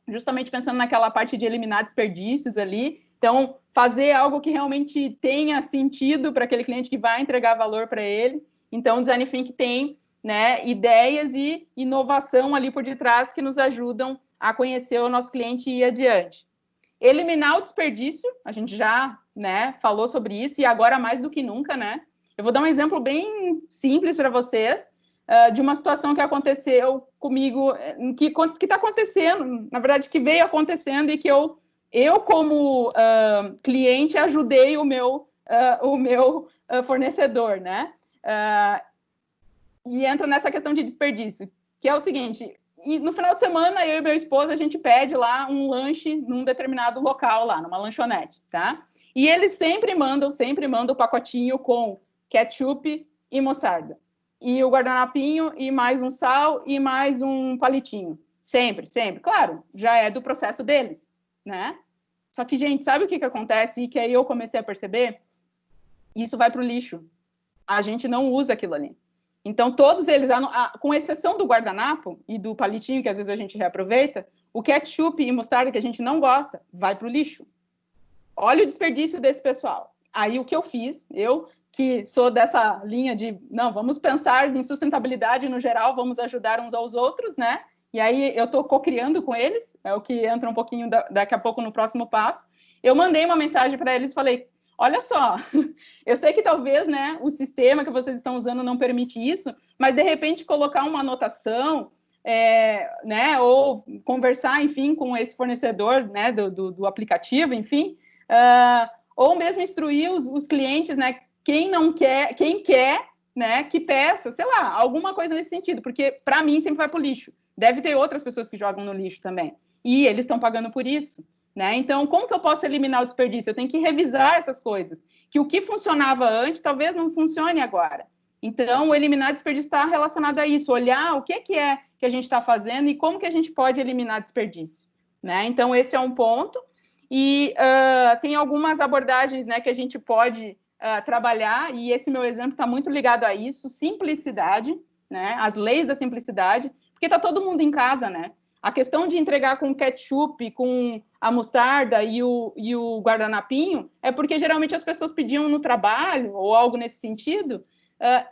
Justamente pensando naquela parte de eliminar desperdícios ali. Então, fazer algo que realmente tenha sentido para aquele cliente que vai entregar valor para ele. Então, o Design Thinking tem, né, ideias e inovação ali por detrás que nos ajudam a conhecer o nosso cliente e ir adiante. Eliminar o desperdício, a gente já, né, falou sobre isso, e agora mais do que nunca, né? Eu vou dar um exemplo bem simples para vocês, de uma situação que aconteceu comigo, que está acontecendo, na verdade, que veio acontecendo e que eu como cliente, ajudei o meu fornecedor, né? E entra nessa questão de desperdício, que é o seguinte: e no final de semana, eu e meu esposo, a gente pede lá um lanche num determinado local lá, numa lanchonete, tá? E eles sempre mandam o pacotinho com ketchup e mostarda. E o guardanapinho, e mais um sal, e mais um palitinho. Sempre, sempre. Claro, já é do processo deles, né? Só que, gente, sabe o que acontece? E que aí eu comecei a perceber? Isso vai para o lixo. A gente não usa aquilo ali. Então, todos eles, com exceção do guardanapo e do palitinho, que às vezes a gente reaproveita, o ketchup e mostarda, que a gente não gosta, vai para o lixo. Olha o desperdício desse pessoal. Aí, o que eu fiz, eu que sou dessa linha de, não, vamos pensar em sustentabilidade no geral, vamos ajudar uns aos outros, né? E aí, eu estou co-criando com eles, é o que entra um pouquinho daqui a pouco no próximo passo. Eu mandei uma mensagem para eles e falei: olha só, eu sei que talvez, né, o sistema que vocês estão usando não permite isso, mas de repente colocar uma anotação, né, ou conversar, enfim, com esse fornecedor, né, do aplicativo, enfim, ou mesmo instruir os clientes, né, quem quer, né, que peça, sei lá, alguma coisa nesse sentido, porque para mim sempre vai para o lixo. Deve ter outras pessoas que jogam no lixo também, e eles estão pagando por isso. Né? Então, como que eu posso eliminar o desperdício? Eu tenho que revisar essas coisas, que o que funcionava antes talvez não funcione agora. Então, o eliminar desperdício está relacionado a isso, olhar o que é que a gente está fazendo e como que a gente pode eliminar desperdício. Né? Então, esse é um ponto. E tem algumas abordagens, né, que a gente pode trabalhar, e esse meu exemplo está muito ligado a isso: simplicidade, né? As leis da simplicidade, porque está todo mundo em casa, né? A questão de entregar com ketchup, com a mostarda e o guardanapinho é porque geralmente as pessoas pediam no trabalho ou algo nesse sentido,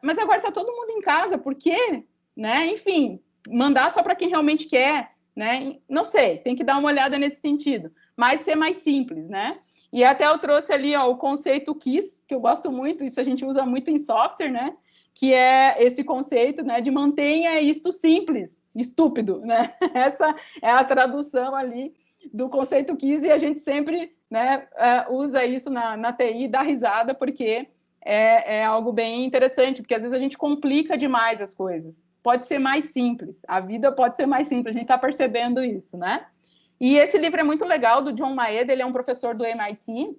mas agora está todo mundo em casa, por quê? Né? Enfim, mandar só para quem realmente quer, né? Não sei, tem que dar uma olhada nesse sentido, mas ser mais simples, né? E até eu trouxe ali, ó, o conceito KISS, que eu gosto muito, isso a gente usa muito em software, né? que é esse conceito, né, de mantenha isto simples, estúpido, né? Essa é a tradução ali do conceito KISS, e a gente sempre, né, usa isso na TI, dá risada, porque é algo bem interessante, porque às vezes a gente complica demais as coisas. Pode ser mais simples, a vida pode ser mais simples, a gente está percebendo isso, né? E esse livro é muito legal, do John Maeda, ele é um professor do MIT,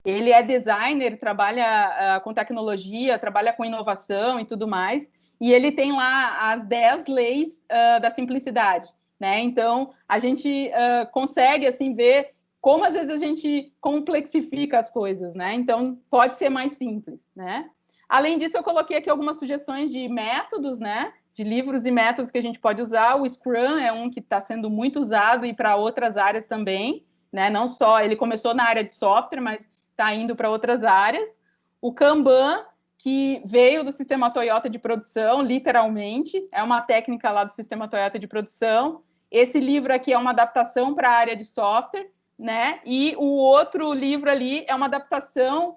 ele é designer, trabalha com tecnologia, trabalha com inovação e tudo mais, e ele tem lá as 10 leis da simplicidade, né? Então, a gente consegue, assim, ver como, às vezes, a gente complexifica as coisas, né? Então, pode ser mais simples, né? Além disso, eu coloquei aqui algumas sugestões de métodos, né? De livros e métodos que a gente pode usar. O Scrum é um que está sendo muito usado e para outras áreas também, né? Não só, ele começou na área de software, mas está indo para outras áreas. O Kanban, que veio do sistema Toyota de produção, literalmente, é uma técnica lá do sistema Toyota de produção. Esse livro aqui é uma adaptação para a área de software, né? E o outro livro ali é uma adaptação,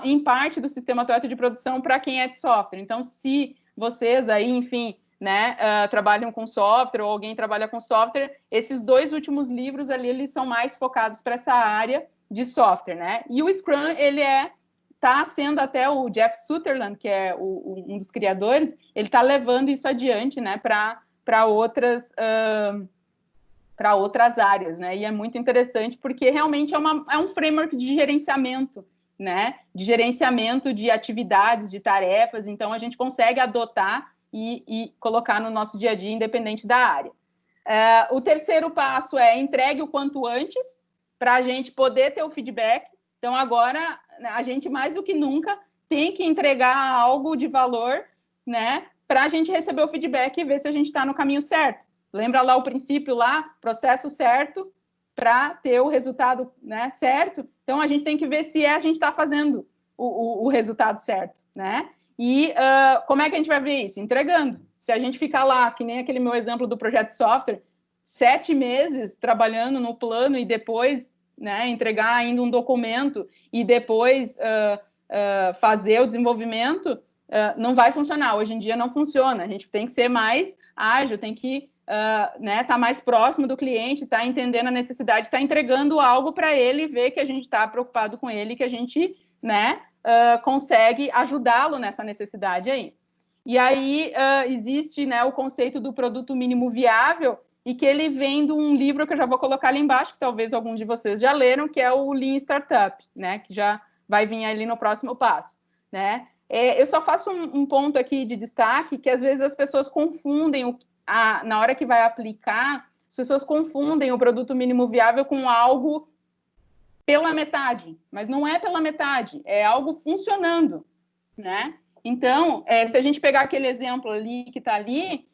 em parte, do sistema Toyota de produção para quem é de software. Então, se vocês aí, enfim, né, trabalham com software ou alguém trabalha com software, esses dois últimos livros ali, eles são mais focados para essa área de software, né? E o Scrum, ele está sendo, até o Jeff Sutherland, que é um dos criadores, ele está levando isso adiante, né, para outras áreas, né? E é muito interessante porque realmente é um framework de gerenciamento, né? De gerenciamento de atividades, de tarefas. Então, a gente consegue adotar e colocar no nosso dia a dia, independente da área. O terceiro passo é entregue o quanto antes, para a gente poder ter o feedback. Então, agora, a gente, mais do que nunca, tem que entregar algo de valor, né? Para a gente receber o feedback e ver se a gente está no caminho certo. Lembra lá o princípio lá, processo certo para ter o resultado, né, certo? Então, a gente tem que ver se a gente está fazendo o resultado certo, né? E como é que a gente vai ver isso? Entregando. Se a gente ficar lá, que nem aquele meu exemplo do projeto de software, 7 meses trabalhando no plano e depois, né, entregar ainda um documento e depois fazer o desenvolvimento, não vai funcionar. Hoje em dia não funciona. A gente tem que ser mais ágil, tem que né, tá mais próximo do cliente, tá entendendo a necessidade, tá entregando algo para ele, ver que a gente está preocupado com ele, que a gente, né, consegue ajudá-lo nessa necessidade aí. E aí existe, né, o conceito do produto mínimo viável, e que ele vem de um livro que eu já vou colocar ali embaixo, que talvez alguns de vocês já leram, que é o Lean Startup, né, que já vai vir ali no próximo passo, né. Eu só faço um ponto aqui de destaque, que às vezes as pessoas confundem na hora que vai aplicar, as pessoas confundem o produto mínimo viável com algo pela metade, mas não é pela metade, é algo funcionando, né? Então, se a gente pegar aquele exemplo ali que está ali,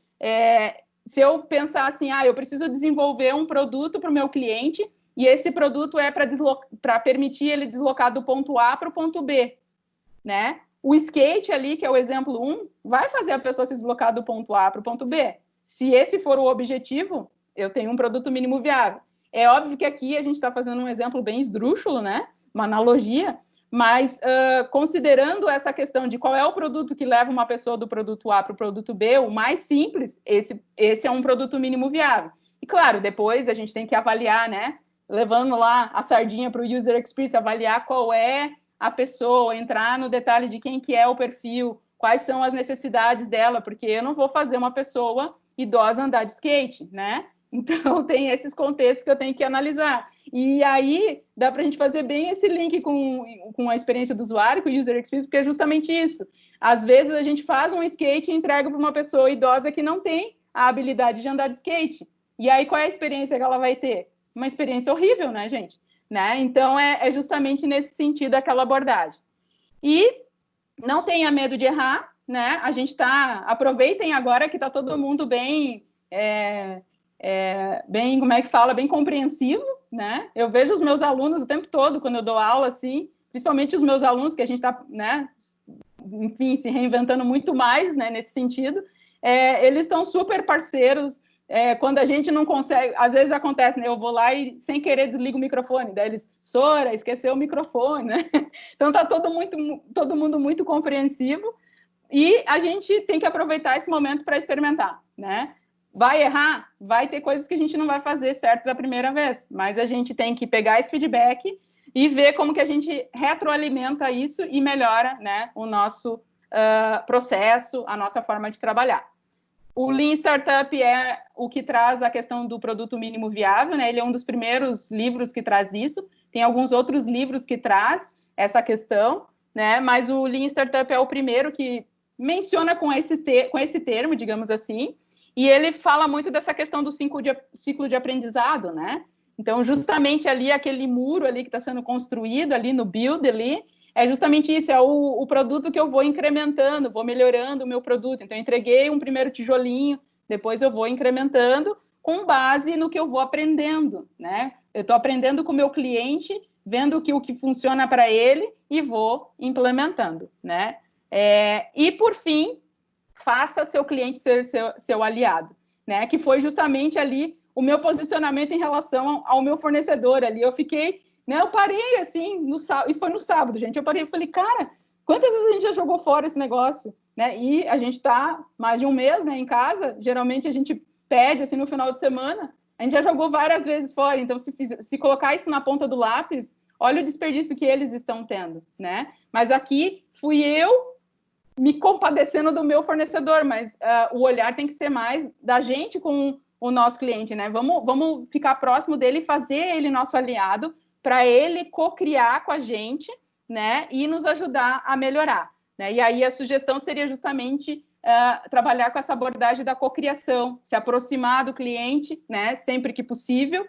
se eu pensar assim, eu preciso desenvolver um produto para o meu cliente e esse produto é para permitir ele deslocar do ponto A para o ponto B, né? O skate ali, que é o exemplo 1, vai fazer a pessoa se deslocar do ponto A para o ponto B. Se esse for o objetivo, eu tenho um produto mínimo viável. É óbvio que aqui a gente está fazendo um exemplo bem esdrúxulo, né? Uma analogia, mas considerando essa questão de qual é o produto que leva uma pessoa do produto A para o produto B, o mais simples, esse é um produto mínimo viável. E claro, depois a gente tem que avaliar, né? Levando lá a sardinha para o user experience, avaliar qual é a pessoa, entrar no detalhe de quem que é o perfil, quais são as necessidades dela, porque eu não vou fazer uma pessoa idosa andar de skate, né? Então, tem esses contextos que eu tenho que analisar. E aí, dá para a gente fazer bem esse link com a experiência do usuário, com o user experience, porque é justamente isso. Às vezes, a gente faz um skate e entrega para uma pessoa idosa que não tem a habilidade de andar de skate. E aí, qual é a experiência que ela vai ter? Uma experiência horrível, né, gente? Né? Então, é justamente nesse sentido aquela abordagem. E não tenha medo de errar, né? A gente aproveitem agora que está todo mundo bem, bem, como é que fala, bem compreensivo, né? Eu vejo os meus alunos o tempo todo, quando eu dou aula, assim, principalmente os meus alunos, que a gente está, né, enfim, se reinventando muito mais, né, nesse sentido, eles estão super parceiros. Quando a gente não consegue, às vezes acontece, né? Eu vou lá e sem querer desligo o microfone, daí eles, Sora, esqueceu o microfone, né? Então tá todo mundo muito compreensivo E a gente tem que aproveitar esse momento para experimentar, né? Vai errar? Vai ter coisas que a gente não vai fazer certo da primeira vez, mas a gente tem que pegar esse feedback e ver como que a gente retroalimenta isso e melhora, né, o nosso processo, a nossa forma de trabalhar. O Lean Startup é o que traz a questão do produto mínimo viável, né? Ele é um dos primeiros livros que traz isso. Tem alguns outros livros que traz essa questão, né? Mas o Lean Startup é o primeiro que menciona com esse termo, digamos assim, e ele fala muito dessa questão do ciclo de aprendizado, né? Então, justamente ali, aquele muro ali que está sendo construído ali no build ali, é justamente isso, é o produto que eu vou incrementando, vou melhorando o meu produto. Então, eu entreguei um primeiro tijolinho, depois eu vou incrementando com base no que eu vou aprendendo, né? Eu estou aprendendo com o meu cliente, vendo o que funciona para ele e vou implementando, né? E, por fim, faça seu cliente ser seu aliado, né? Que foi justamente ali o meu posicionamento em relação ao meu fornecedor ali. Eu fiquei, né? Eu parei assim, isso foi no sábado, gente. Eu parei e falei, cara, quantas vezes a gente já jogou fora esse negócio, né? E a gente está mais de um mês, né, em casa. Geralmente a gente pede assim no final de semana. A gente já jogou várias vezes fora. Então, se colocar isso na ponta do lápis, olha o desperdício que eles estão tendo, né? Mas aqui fui eu me compadecendo do meu fornecedor, mas o olhar tem que ser mais da gente com o nosso cliente, né? Vamos ficar próximo dele e fazer ele nosso aliado para ele co-criar com a gente, né? E nos ajudar a melhorar, né? E aí a sugestão seria justamente trabalhar com essa abordagem da cocriação, se aproximar do cliente, né? Sempre que possível,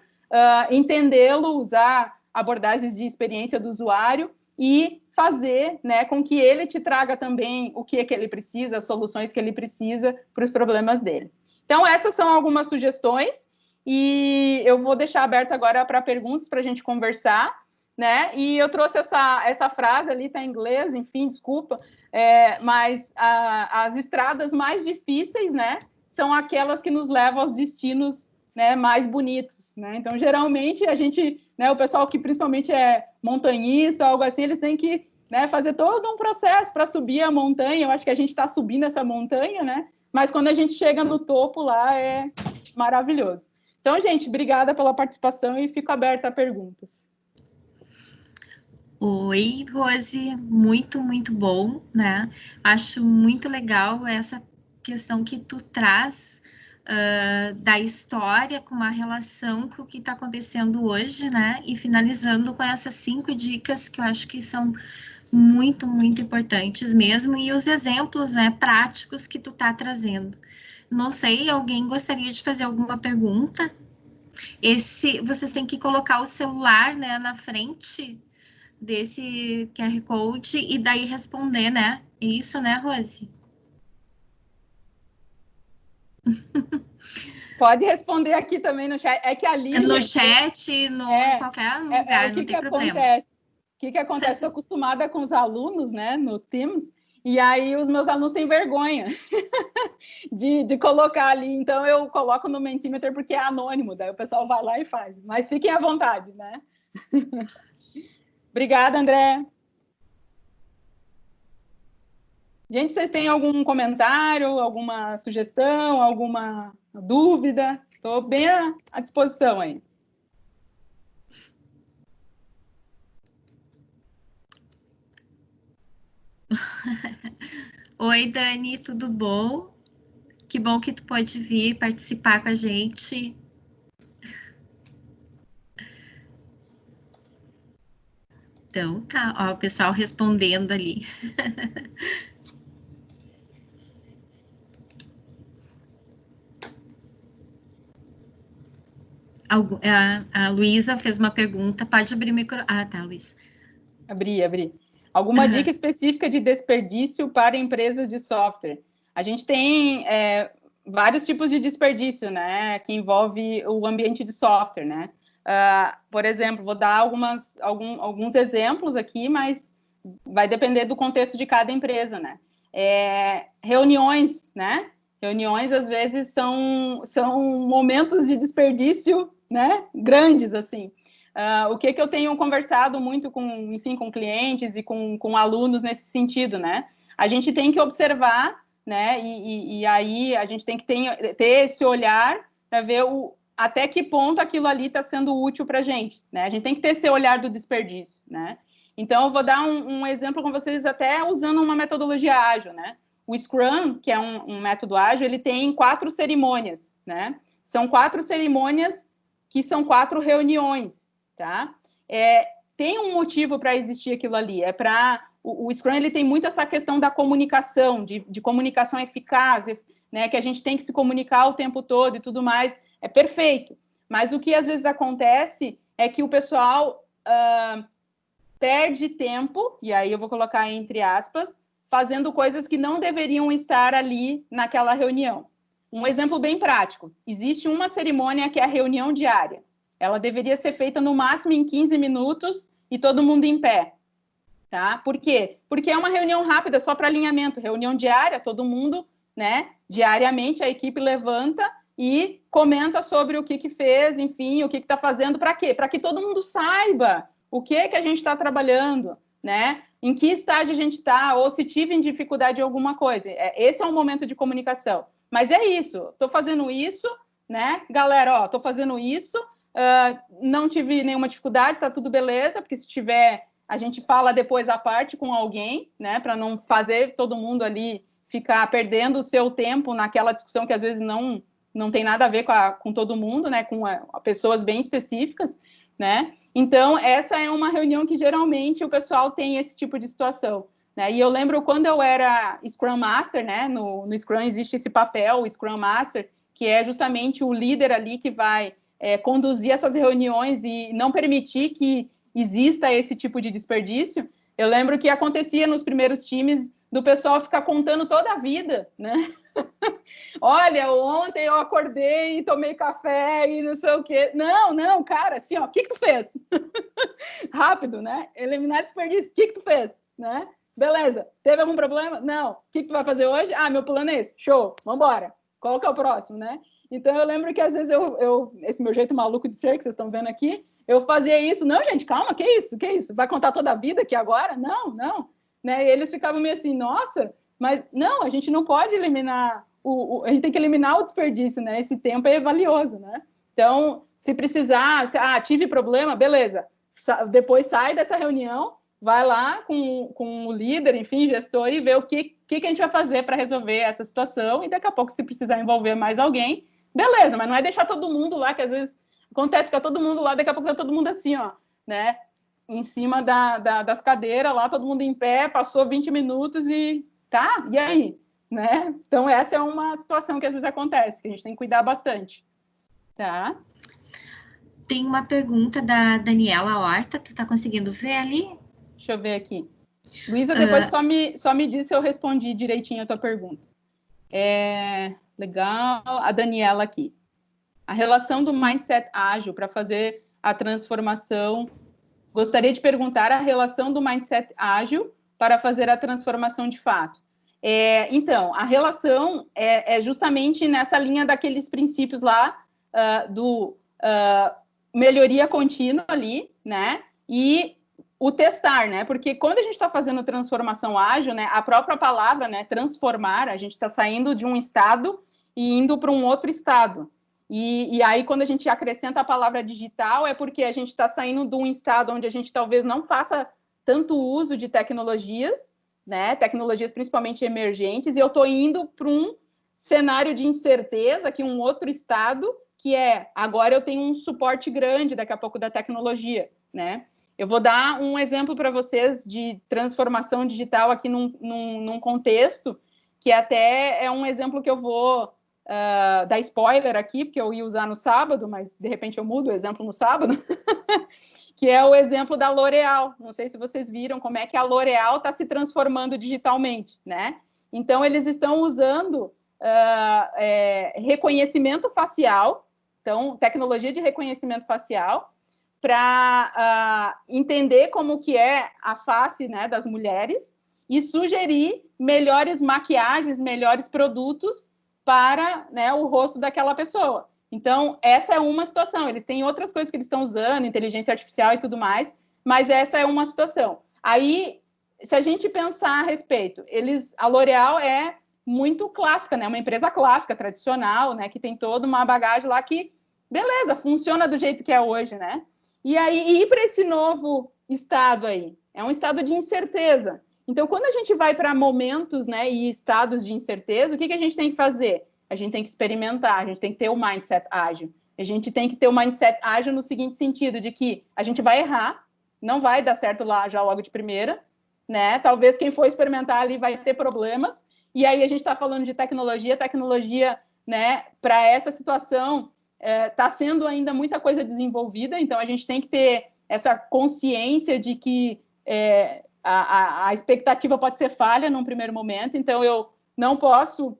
entendê-lo, usar abordagens de experiência do usuário e fazer, né, com que ele te traga também o que é que ele precisa, as soluções que ele precisa para os problemas dele. Então, essas são algumas sugestões e eu vou deixar aberto agora para perguntas para a gente conversar, né? E eu trouxe essa frase ali, está em inglês, enfim, desculpa, mas as estradas mais difíceis, né, são aquelas que nos levam aos destinos, né, mais bonitos, né? Então, geralmente, a gente, né, o pessoal que principalmente é montanhista, algo assim, eles têm que, né, fazer todo um processo para subir a montanha. Eu acho que a gente está subindo essa montanha, né? Mas quando a gente chega no topo lá, é maravilhoso. Então, gente, obrigada pela participação e fico aberta a perguntas. Oi, Rose, muito, muito bom, né? Acho muito legal essa questão que tu traz da história com uma relação com o que está acontecendo hoje, né? E finalizando com essas 5 dicas que eu acho que são muito, muito importantes mesmo, e os exemplos, né, práticos que tu tá trazendo. Não sei, alguém gostaria de fazer alguma pergunta? Vocês têm que colocar o celular, né, na frente desse QR Code e daí responder, né? Isso, né, Rose? Pode responder aqui também no chat. É que ali... No chat, em qualquer lugar, não tem problema. O que acontece? Estou acostumada com os alunos, né, no Teams, e aí os meus alunos têm vergonha de colocar ali. Então, eu coloco no Mentimeter porque é anônimo, daí o pessoal vai lá e faz. Mas fiquem à vontade, né? Obrigada, André. Gente, vocês têm algum comentário, alguma sugestão, alguma dúvida? Estou bem à disposição aí. Oi, Dani, tudo bom? Que bom que tu pode vir participar com a gente. Então, tá, ó, o pessoal respondendo ali. A Luísa fez uma pergunta, pode abrir o micro... Ah, tá, Luísa. Abri. Alguma dica específica de desperdício para empresas de software? A gente tem vários tipos de desperdício, né, que envolve o ambiente de software, né? Por exemplo, vou dar alguns exemplos aqui, mas vai depender do contexto de cada empresa, né? Reuniões, né? Reuniões, às vezes, são momentos de desperdício, né, grandes, assim. O que eu tenho conversado muito com clientes e com alunos nesse sentido, né? a gente tem que observar, né, e aí a gente tem que ter esse olhar para ver até que ponto aquilo ali está sendo útil para a gente, né? A gente tem que ter esse olhar do desperdício, né? Então, eu vou dar um exemplo com vocês até usando uma metodologia ágil, né? O Scrum, que é um método ágil, ele tem 4 cerimônias, né? São 4 cerimônias que são 4 reuniões, tá? Tem um motivo para existir aquilo ali, o Scrum, ele tem muito essa questão da comunicação, de comunicação eficaz, né? Que a gente tem que se comunicar o tempo todo e tudo mais, é perfeito. Mas o que às vezes acontece é que o pessoal perde tempo, e aí eu vou colocar entre aspas, fazendo coisas que não deveriam estar ali naquela reunião. Um exemplo bem prático, existe uma cerimônia que é a reunião diária. Ela deveria ser feita no máximo em 15 minutos e todo mundo em pé. Tá? Por quê? Porque é uma reunião rápida, só para alinhamento. Reunião diária, todo mundo, né? Diariamente a equipe levanta e comenta sobre o que fez, enfim, o que está fazendo, para quê? Para que todo mundo saiba o que a gente está trabalhando, né? Em que estágio a gente está, ou se tive dificuldade em alguma coisa. Esse é um momento de comunicação. Mas é isso, estou fazendo isso, né? Galera, ó, estou fazendo isso, não tive nenhuma dificuldade, está tudo beleza, porque se tiver, a gente fala depois à parte com alguém, né? Para não fazer todo mundo ali ficar perdendo o seu tempo naquela discussão que às vezes não tem nada a ver com todo mundo, né? Com pessoas bem específicas, né? Então, essa é uma reunião que geralmente o pessoal tem esse tipo de situação, né? E eu lembro quando eu era Scrum Master, né? No Scrum existe esse papel, o Scrum Master, que é justamente o líder ali que vai conduzir essas reuniões e não permitir que exista esse tipo de desperdício. Eu lembro que acontecia nos primeiros times do pessoal ficar contando toda a vida, né? Olha, ontem eu acordei e tomei café e não sei o quê. Não, cara, assim, ó, o que tu fez? Rápido, né? Eliminar desperdício, o que tu fez? Né? Beleza, teve algum problema? Não. O que tu vai fazer hoje? Ah, meu plano é esse. Show, vambora. Qual que é o próximo, né? Então, eu lembro que às vezes esse meu jeito maluco de ser, que vocês estão vendo aqui, eu fazia isso. Não, gente, calma, que isso? Vai contar toda a vida aqui agora? Não. Né? E eles ficavam meio assim, nossa, mas não, a gente não pode eliminar, a gente tem que eliminar o desperdício, né? Esse tempo é valioso, né? Então, se precisar, tive problema, beleza. Depois sai dessa reunião, vai lá com o líder, enfim, gestor, e vê o que a gente vai fazer para resolver essa situação, e daqui a pouco, se precisar envolver mais alguém, beleza, mas não é deixar todo mundo lá, que às vezes acontece, fica todo mundo lá, daqui a pouco tá todo mundo assim, ó, né? Em cima das cadeiras lá, todo mundo em pé, passou 20 minutos e tá, e aí? Né? Então, essa é uma situação que às vezes acontece, que a gente tem que cuidar bastante. Tá? Tem uma pergunta da Daniela Horta, tu tá conseguindo ver ali? Deixa eu ver aqui. Luísa, depois só me diz se eu respondi direitinho a tua pergunta. Legal. A Daniela aqui. A relação do mindset ágil para fazer a transformação. Gostaria de perguntar a relação do mindset ágil para fazer a transformação de fato. Então, a relação é justamente nessa linha daqueles princípios lá do melhoria contínua ali, né? E o testar, né? Porque quando a gente está fazendo transformação ágil, né? A própria palavra, né? Transformar, a gente está saindo de um estado e indo para um outro estado. E aí, quando a gente acrescenta a palavra digital, é porque a gente está saindo de um estado onde a gente talvez não faça tanto uso de tecnologias, né? Tecnologias principalmente emergentes, e eu estou indo para um cenário de incerteza, que um outro estado, que agora eu tenho um suporte grande daqui a pouco da tecnologia, né? Eu vou dar um exemplo para vocês de transformação digital aqui num contexto, que até é um exemplo que eu vou dar spoiler aqui, porque eu ia usar no sábado, mas de repente eu mudo o exemplo no sábado, que é o exemplo da L'Oréal. Não sei se vocês viram como é que a L'Oréal está se transformando digitalmente, né? Então, eles estão usando reconhecimento facial, então, tecnologia de reconhecimento facial, para entender como que é a face, né, das mulheres e sugerir melhores maquiagens, melhores produtos para, né, o rosto daquela pessoa. Então, essa é uma situação. Eles têm outras coisas que eles estão usando, inteligência artificial e tudo mais, mas essa é uma situação. Aí, se a gente pensar a respeito, a L'Oréal é muito clássica, né? Uma empresa clássica, tradicional, né? Que tem toda uma bagagem lá que, beleza, funciona do jeito que é hoje, né? E aí, ir para esse novo estado aí, é um estado de incerteza. Então, quando a gente vai para momentos, né, e estados de incerteza, o que a gente tem que fazer? A gente tem que experimentar, a gente tem que ter o mindset ágil. A gente tem que ter o mindset ágil no seguinte sentido, de que a gente vai errar, não vai dar certo lá já logo de primeira, né? Talvez quem for experimentar ali vai ter problemas. E aí a gente está falando de tecnologia, né, para essa situação está sendo ainda muita coisa desenvolvida, então a gente tem que ter essa consciência de que a expectativa pode ser falha num primeiro momento, então eu não posso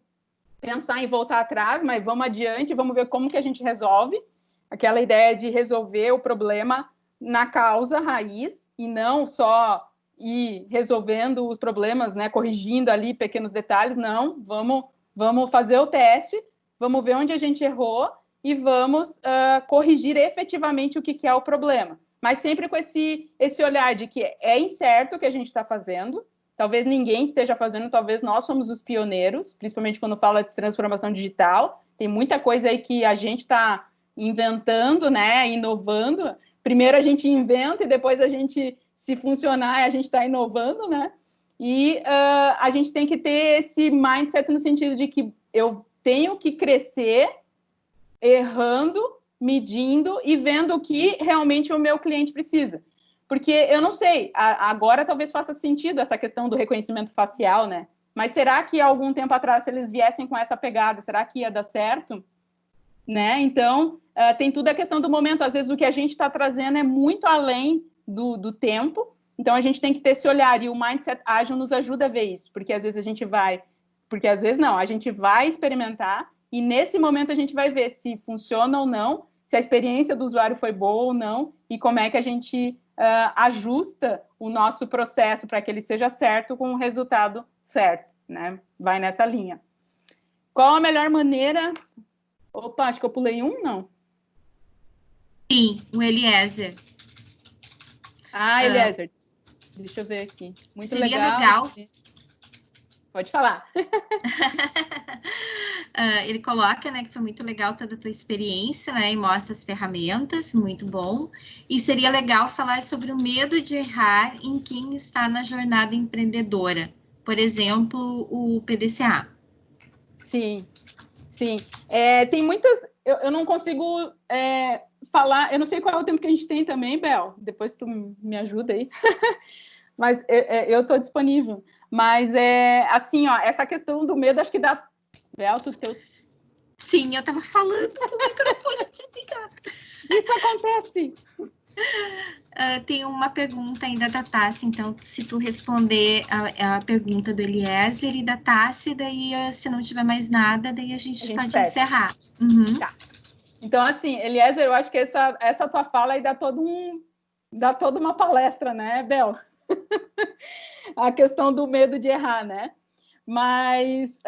pensar em voltar atrás, mas vamos adiante, vamos ver como que a gente resolve, aquela ideia de resolver o problema na causa raiz, e não só ir resolvendo os problemas, né, corrigindo ali pequenos detalhes, não, vamos fazer o teste, vamos ver onde a gente errou e vamos corrigir efetivamente o que é o problema. Mas sempre com esse olhar de que é incerto o que a gente está fazendo, talvez ninguém esteja fazendo, talvez nós somos os pioneiros, principalmente quando fala de transformação digital, tem muita coisa aí que a gente está inventando, né, inovando. Primeiro a gente inventa e depois a gente, se funcionar, a gente está inovando, né? E a gente tem que ter esse mindset no sentido de que eu tenho que crescer errando, medindo e vendo o que realmente o meu cliente precisa. Porque eu não sei, agora talvez faça sentido essa questão do reconhecimento facial, né? Mas será que algum tempo atrás, se eles viessem com essa pegada, será que ia dar certo? Né? Então, tem tudo a questão do momento. Às vezes, o que a gente está trazendo é muito além do tempo. Então, a gente tem que ter esse olhar. E o Mindset Ágil nos ajuda a ver isso. Porque, às vezes, a gente vai... Porque, às vezes, não. A gente vai experimentar e, nesse momento, a gente vai ver se funciona ou não, se a experiência do usuário foi boa ou não e como é que a gente ajusta o nosso processo para que ele seja certo com o resultado certo, né? Vai nessa linha. Qual a melhor maneira... Opa, acho que eu pulei um, não? Sim, o Eliezer. Eliezer. Deixa eu ver aqui. Muito seria legal. Pode falar. Ele coloca, né, que foi muito legal toda a tua experiência, né, e mostra as ferramentas, muito bom. E seria legal falar sobre o medo de errar em quem está na jornada empreendedora. Por exemplo, o PDCA. Sim. Tem muitas... Eu não consigo falar... Eu não sei qual é o tempo que a gente tem também, Bel. Depois tu me ajuda aí. Mas eu estou disponível. Mas, assim, ó, essa questão do medo, acho que dá... Bel, Sim, eu estava falando com o microfone desligado. Isso acontece. Tem uma pergunta ainda da Tassi, então, se tu responder a pergunta do Eliezer e da Tassi, daí, se não tiver mais nada, daí a gente pode fecha. Encerrar. Uhum. Tá. Então, assim, Eliezer, eu acho que essa tua fala aí dá toda uma palestra, né, Bel? A questão do medo de errar, né? Mas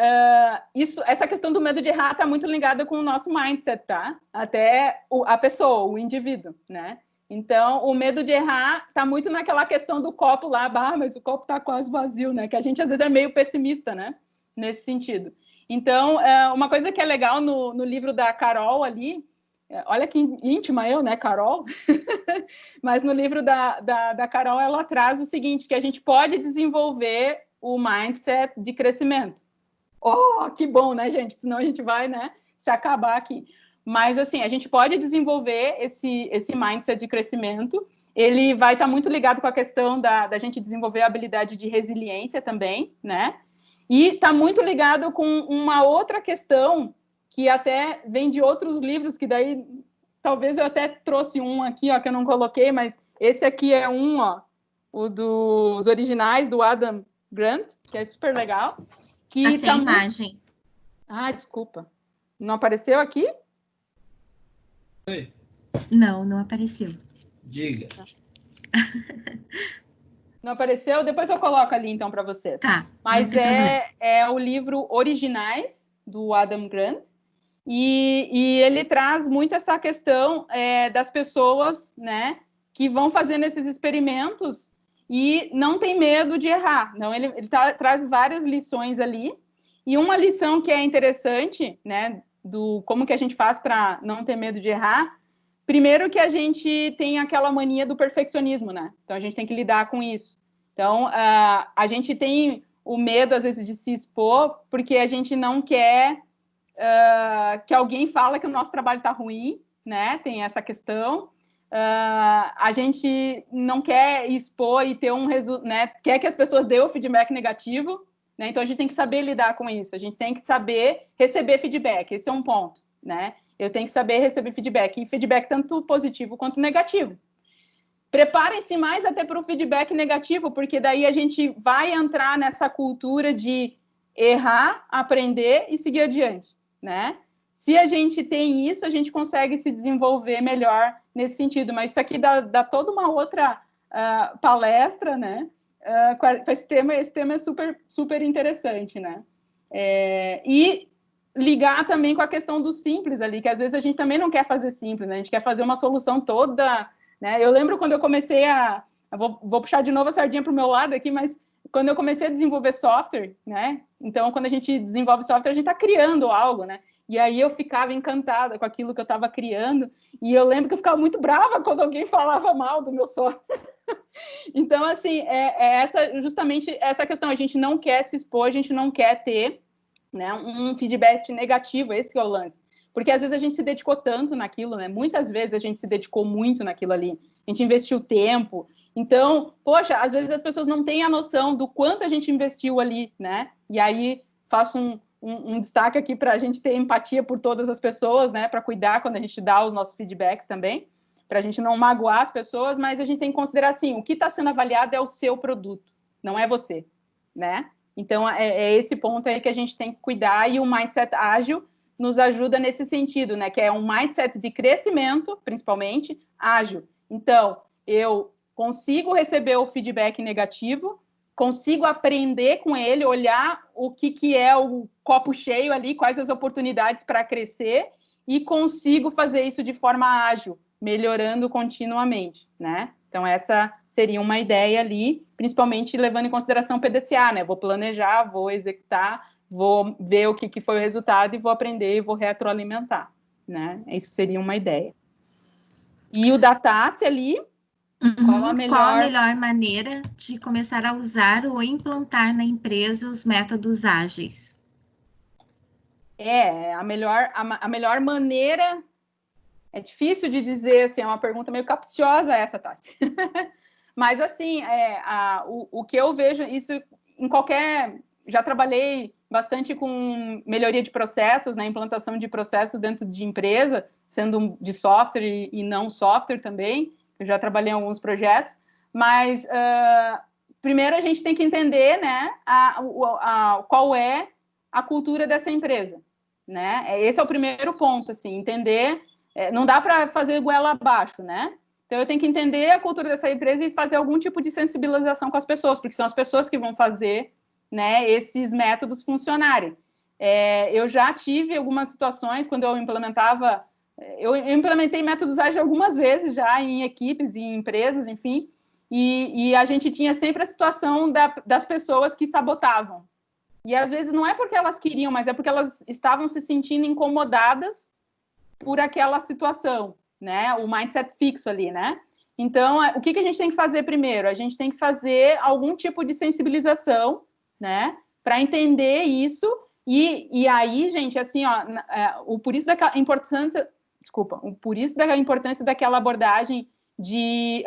essa questão do medo de errar está muito ligada com o nosso mindset, tá? Até a pessoa, o indivíduo, né? Então, o medo de errar está muito naquela questão do copo lá, mas o copo está quase vazio, né? Que a gente, às vezes, é meio pessimista, né? Nesse sentido. Então, uma coisa que é legal no livro da Carol ali, olha que íntima eu, né, Carol? Mas no livro da Carol, ela traz o seguinte, que a gente pode desenvolver o mindset de crescimento. Oh, que bom, né, gente? Senão a gente vai, né, se acabar aqui. Mas, assim, a gente pode desenvolver esse mindset de crescimento. Ele vai estar muito ligado com a questão da gente desenvolver a habilidade de resiliência também, né? E está muito ligado com uma outra questão que até vem de outros livros, que daí talvez eu até trouxe um aqui, ó, que eu não coloquei, mas esse aqui é um, ó, o dos originais do Adam Grant, que é super legal. Que tá a imagem. Desculpa. Não apareceu aqui? Oi. Não apareceu. Diga. Não apareceu? Depois eu coloco ali, então, para vocês. Tá. Mas é o livro Originais, do Adam Grant, e ele traz muito essa questão das pessoas, né, que vão fazendo esses experimentos e não tem medo de errar. Não, ele traz várias lições ali, e uma lição que é interessante, né, do como que a gente faz para não ter medo de errar, primeiro que a gente tem aquela mania do perfeccionismo, né? Então, a gente tem que lidar com isso. Então, a gente tem o medo, às vezes, de se expor, porque a gente não quer que alguém fale que o nosso trabalho está ruim, né? Tem essa questão. A gente não quer expor e ter né? Quer que as pessoas dêem o feedback negativo, né? Então, a gente tem que saber lidar com isso. A gente tem que saber receber feedback. Esse é um ponto, né? Eu tenho que saber receber feedback. E feedback tanto positivo quanto negativo. Preparem-se mais até para o feedback negativo, porque daí a gente vai entrar nessa cultura de errar, aprender e seguir adiante, né? Se a gente tem isso, a gente consegue se desenvolver melhor nesse sentido. Mas isso aqui dá toda uma outra palestra, né? Com esse tema é super, super interessante, né? E ligar também com a questão do simples ali, que às vezes a gente também não quer fazer simples, né? A gente quer fazer uma solução toda, né? Eu lembro quando eu comecei vou puxar de novo a sardinha para o meu lado aqui, mas quando eu comecei a desenvolver software, né? Então, quando a gente desenvolve software, a gente está criando algo, né? E aí eu ficava encantada com aquilo que eu estava criando, e eu lembro que eu ficava muito brava quando alguém falava mal do meu software. Então, assim, justamente essa questão, a gente não quer se expor, a gente não quer ter, né, um feedback negativo, esse que é o lance. Porque às vezes a gente se dedicou tanto naquilo, né? Muitas vezes a gente se dedicou muito naquilo ali. A gente investiu tempo. Então, poxa, às vezes as pessoas não têm a noção do quanto a gente investiu ali, né? E aí faço um destaque aqui para a gente ter empatia por todas as pessoas, né? Para cuidar quando a gente dá os nossos feedbacks também, para a gente não magoar as pessoas, mas a gente tem que considerar assim, o que está sendo avaliado é o seu produto, não é você, né? Então, é esse ponto aí que a gente tem que cuidar, e o mindset ágil nos ajuda nesse sentido, né? Que é um mindset de crescimento, principalmente, ágil. Então, eu consigo receber o feedback negativo, consigo aprender com ele, olhar o que é o copo cheio ali, quais as oportunidades para crescer, e consigo fazer isso de forma ágil, melhorando continuamente, né? Então, essa seria uma ideia ali, principalmente levando em consideração o PDCA, né? Vou planejar, vou executar, vou ver o que foi o resultado e vou aprender e vou retroalimentar, né? Isso seria uma ideia. E o da Tassi ali, qual a melhor maneira de começar a usar ou implantar na empresa os métodos ágeis? A melhor maneira... É difícil de dizer, assim, é uma pergunta meio capciosa essa, Tassi. Mas, assim, o que eu vejo, isso em qualquer... Já trabalhei bastante com melhoria de processos, né, implantação de processos dentro de empresa, sendo de software e não software também. Eu já trabalhei em alguns projetos. Mas, primeiro, a gente tem que entender, né, qual é a cultura dessa empresa, né? Esse é o primeiro ponto, assim, entender... não dá para fazer goela abaixo, né? Então, eu tenho que entender a cultura dessa empresa e fazer algum tipo de sensibilização com as pessoas, porque são as pessoas que vão fazer, né, esses métodos funcionarem. Eu já tive algumas situações, quando eu implementava... Eu implementei métodos ágeis algumas vezes já em equipes e em empresas, enfim, e a gente tinha sempre a situação das pessoas que sabotavam. E, às vezes, não é porque elas queriam, mas é porque elas estavam se sentindo incomodadas por aquela situação, né? O mindset fixo ali, né? Então, o que a gente tem que fazer primeiro? A gente tem que fazer algum tipo de sensibilização, né? Para entender isso. E aí, gente, assim, por isso da importância... Desculpa. Por isso da importância daquela abordagem de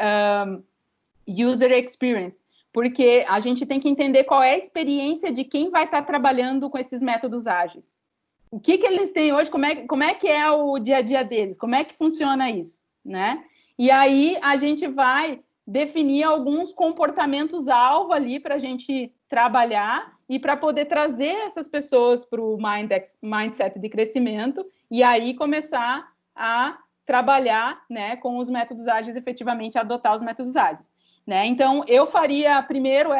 user experience. Porque a gente tem que entender qual é a experiência de quem vai estar trabalhando com esses métodos ágeis. O que eles têm hoje, como é que é o dia a dia deles, como é que funciona isso, né? E aí a gente vai definir alguns comportamentos-alvo ali para a gente trabalhar e para poder trazer essas pessoas para o mindset de crescimento e aí começar a trabalhar, né, com os métodos ágeis, efetivamente adotar os métodos ágeis. Né? Então, eu faria primeiro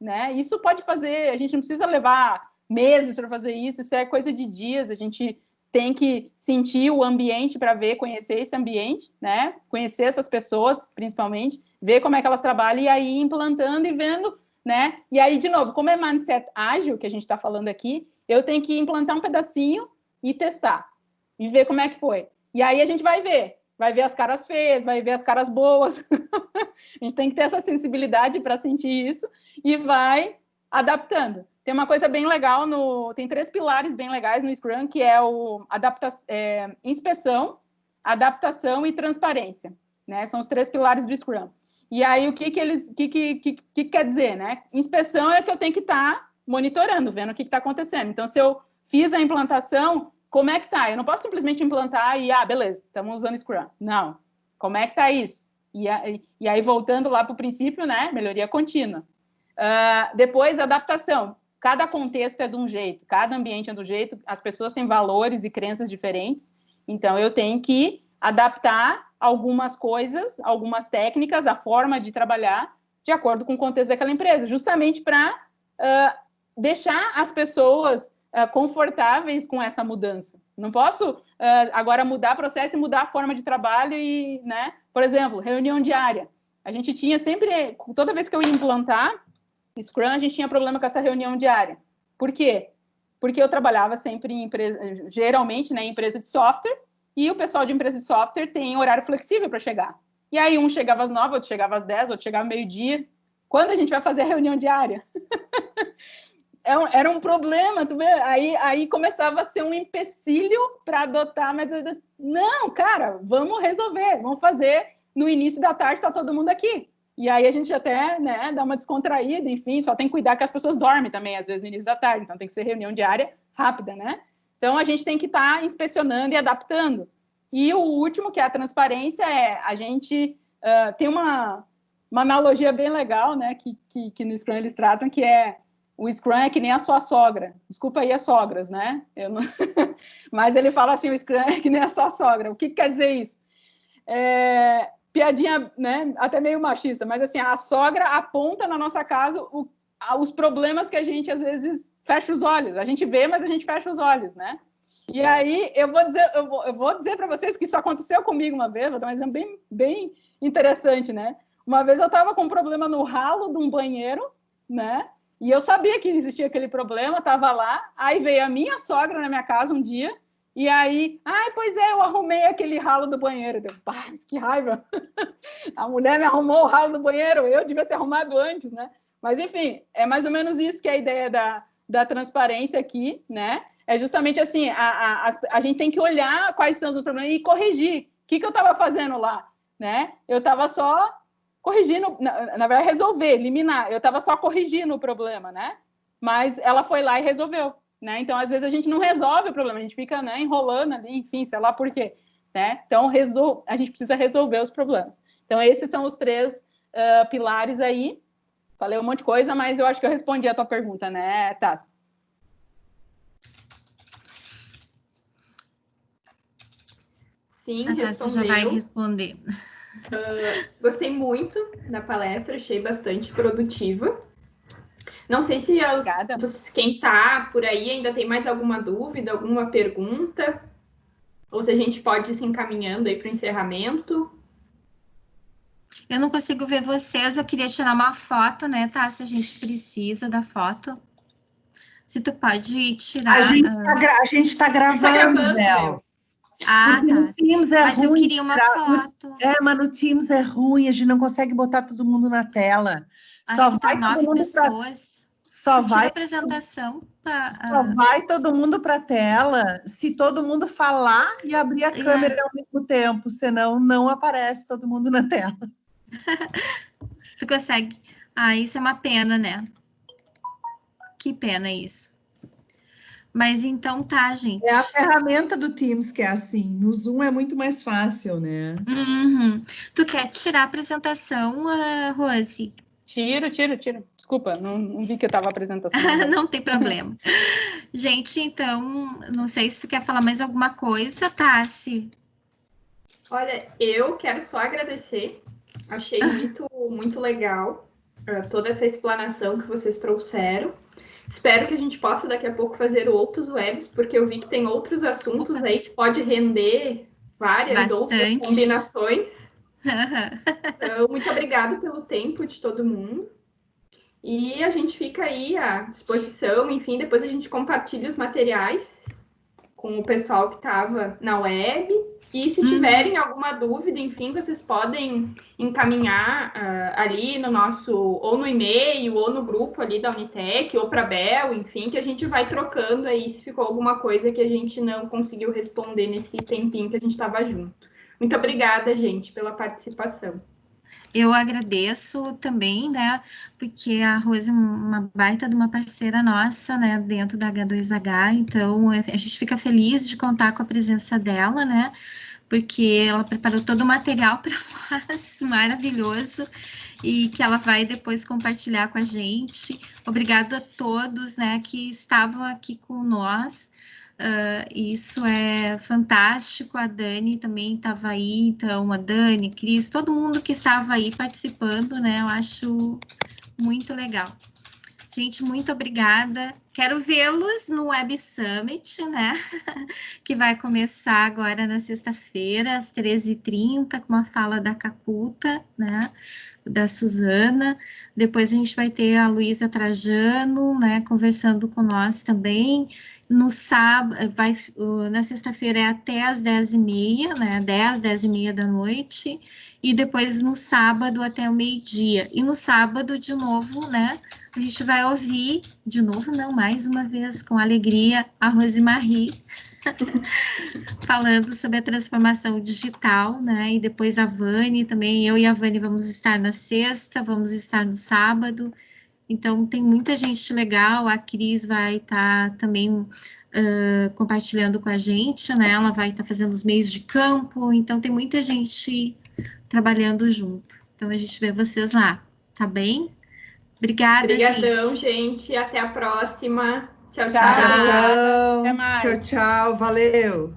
né? Isso pode fazer, a gente não precisa levar meses para fazer isso é coisa de dias, a gente têm que sentir o ambiente para conhecer esse ambiente, né? Conhecer essas pessoas, principalmente, ver como é que elas trabalham e aí implantando e vendo, né? E aí, de novo, como é mindset ágil, que a gente está falando aqui, eu tenho que implantar um pedacinho e testar, e ver como é que foi. E aí a gente vai ver as caras feias, vai ver as caras boas. A gente tem que ter essa sensibilidade para sentir isso e vai adaptando. Tem uma coisa bem legal, tem 3 pilares bem legais no Scrum, que é inspeção, adaptação e transparência, né? São os 3 pilares do Scrum. E aí, o que quer dizer, né? Inspeção é que eu tenho que estar monitorando, vendo o que está acontecendo. Então, se eu fiz a implantação, como é que tá? Eu não posso simplesmente implantar e, beleza, estamos usando Scrum. Não. Como é que tá isso? E aí, voltando lá para o princípio, né? Melhoria contínua. Depois, adaptação. Cada contexto é de um jeito, cada ambiente é de um jeito, as pessoas têm valores e crenças diferentes, então eu tenho que adaptar algumas coisas, algumas técnicas, a forma de trabalhar de acordo com o contexto daquela empresa, justamente para deixar as pessoas confortáveis com essa mudança. Não posso agora mudar o processo e mudar a forma de trabalho e, né? Por exemplo, reunião diária. A gente tinha sempre, toda vez que eu ia implantar Scrum, a gente tinha problema com essa reunião diária. Por quê? Porque eu trabalhava sempre em empresa, geralmente, né, em empresa de software, e o pessoal de empresa de software tem horário flexível para chegar. E aí um chegava às 9, outro chegava às 10, outro chegava ao meio-dia. Quando a gente vai fazer a reunião diária? Era um problema, tu vê? Aí começava a ser um empecilho para adotar, mas eu, não, cara, vamos resolver, vamos fazer no início da tarde, está todo mundo aqui. E aí a gente até, né, dá uma descontraída, enfim, só tem que cuidar que as pessoas dormem também, às vezes, no início da tarde, então tem que ser reunião diária rápida, né? Então a gente tem que estar inspecionando e adaptando. E o último, que é a transparência, a gente tem uma analogia bem legal, né, que no Scrum eles tratam, que é o Scrum é que nem a sua sogra. Desculpa aí as sogras, né? Não... Mas ele fala assim, o Scrum é que nem a sua sogra. O que quer dizer isso? Piadinha, né, até meio machista, mas assim, a sogra aponta na nossa casa os problemas que a gente, às vezes, fecha os olhos. A gente vê, mas a gente fecha os olhos, né? E aí, eu vou dizer para vocês que isso aconteceu comigo uma vez, vou dar um exemplo bem, bem interessante, né? Uma vez eu estava com um problema no ralo de um banheiro, né? E eu sabia que existia aquele problema, estava lá, aí veio a minha sogra na minha casa um dia, e aí, pois é, eu arrumei aquele ralo do banheiro. Deu, que raiva! A mulher me arrumou o ralo do banheiro, eu devia ter arrumado antes, né? Mas, enfim, é mais ou menos isso que é a ideia da transparência aqui, né? É justamente assim, a gente tem que olhar quais são os problemas e corrigir. O que eu estava fazendo lá, né? Eu estava só corrigindo, na verdade, resolver, eliminar. Eu estava só corrigindo o problema, né? Mas ela foi lá e resolveu. Né? Então, às vezes, a gente não resolve o problema, a gente fica, né, enrolando ali, enfim, sei lá por quê. Né? Então, a gente precisa resolver os problemas. Então, esses são os 3 pilares aí. Falei um monte de coisa, mas eu acho que eu respondi a tua pergunta, né, Tassi? Sim, a Tassi já vai responder. Gostei muito da palestra, achei bastante produtiva. Não sei se quem está por aí ainda tem mais alguma dúvida, alguma pergunta, ou se a gente pode ir se encaminhando aí para o encerramento. Eu não consigo ver vocês, eu queria tirar uma foto, né, tá? Se a gente precisa da foto. Se tu pode tirar... A gente tá gravando, Bel. Tá. No Teams mas ruim, eu queria uma foto. Mas no Teams é ruim, a gente não consegue botar todo mundo na tela. Acho que tem 9 pessoas. Só vai a apresentação. Só vai todo mundo para a tela se todo mundo falar e abrir a câmera ao mesmo tempo, senão não aparece todo mundo na tela. Tu consegue. Isso é uma pena, né? Que pena isso. Mas então tá, gente. É a ferramenta do Teams que é assim. No Zoom é muito mais fácil, né? Uhum. Tu quer tirar a apresentação, Rose? Tiro. Desculpa, não vi que eu estava apresentando. Não tem problema. Gente, então, não sei se tu quer falar mais alguma coisa, Tassi. Olha, eu quero só agradecer. Achei muito legal toda essa explanação que vocês trouxeram. Espero que a gente possa daqui a pouco fazer outros webs, porque eu vi que tem outros assuntos aí que pode render várias outras Bastante. combinações. Então, muito obrigada pelo tempo de todo mundo. E a gente fica aí à disposição, enfim, depois a gente compartilha os materiais com o pessoal que estava na web. E se tiverem alguma dúvida, enfim, vocês podem encaminhar ali no nosso, ou no e-mail, ou no grupo ali da Unitec, ou para a Bel, enfim, que a gente vai trocando aí se ficou alguma coisa que a gente não conseguiu responder nesse tempinho que a gente estava junto. Muito obrigada, gente, pela participação. Eu agradeço também, né, porque a Rose é uma baita de uma parceira nossa, né, dentro da H2H, então a gente fica feliz de contar com a presença dela, né, porque ela preparou todo o material para nós, maravilhoso, e que ela vai depois compartilhar com a gente. Obrigado a todos, né, que estavam aqui com nós. Isso é fantástico. A Dani também estava aí, então a Dani, Cris, todo mundo que estava aí participando, né? Eu acho muito legal. Gente, muito obrigada. Quero vê-los no Web Summit, né? Que vai começar agora na sexta-feira, às 13h30, com uma fala da Cacuta, né? Da Suzana. Depois a gente vai ter a Luísa Trajano, né? Conversando com nós também. No sábado, na sexta-feira é até às 10h30, né? 10h30 da noite. E depois no sábado até o meio-dia. E no sábado, de novo, né? A gente vai ouvir, de novo, não, mais uma vez, com alegria, a Rosemarie falando sobre a transformação digital, né? E depois a Vani também. Eu e a Vani vamos estar na sexta, vamos estar no sábado. Então, tem muita gente legal. A Cris vai estar também compartilhando com a gente, né? Ela vai estar fazendo os meios de campo. Então, tem muita gente trabalhando junto. Então, a gente vê vocês lá, tá bem? Obrigada, Obrigadão, gente. gente. Até a próxima. Tchau, Tchau. tchau. Até mais. Tchau, tchau. Valeu.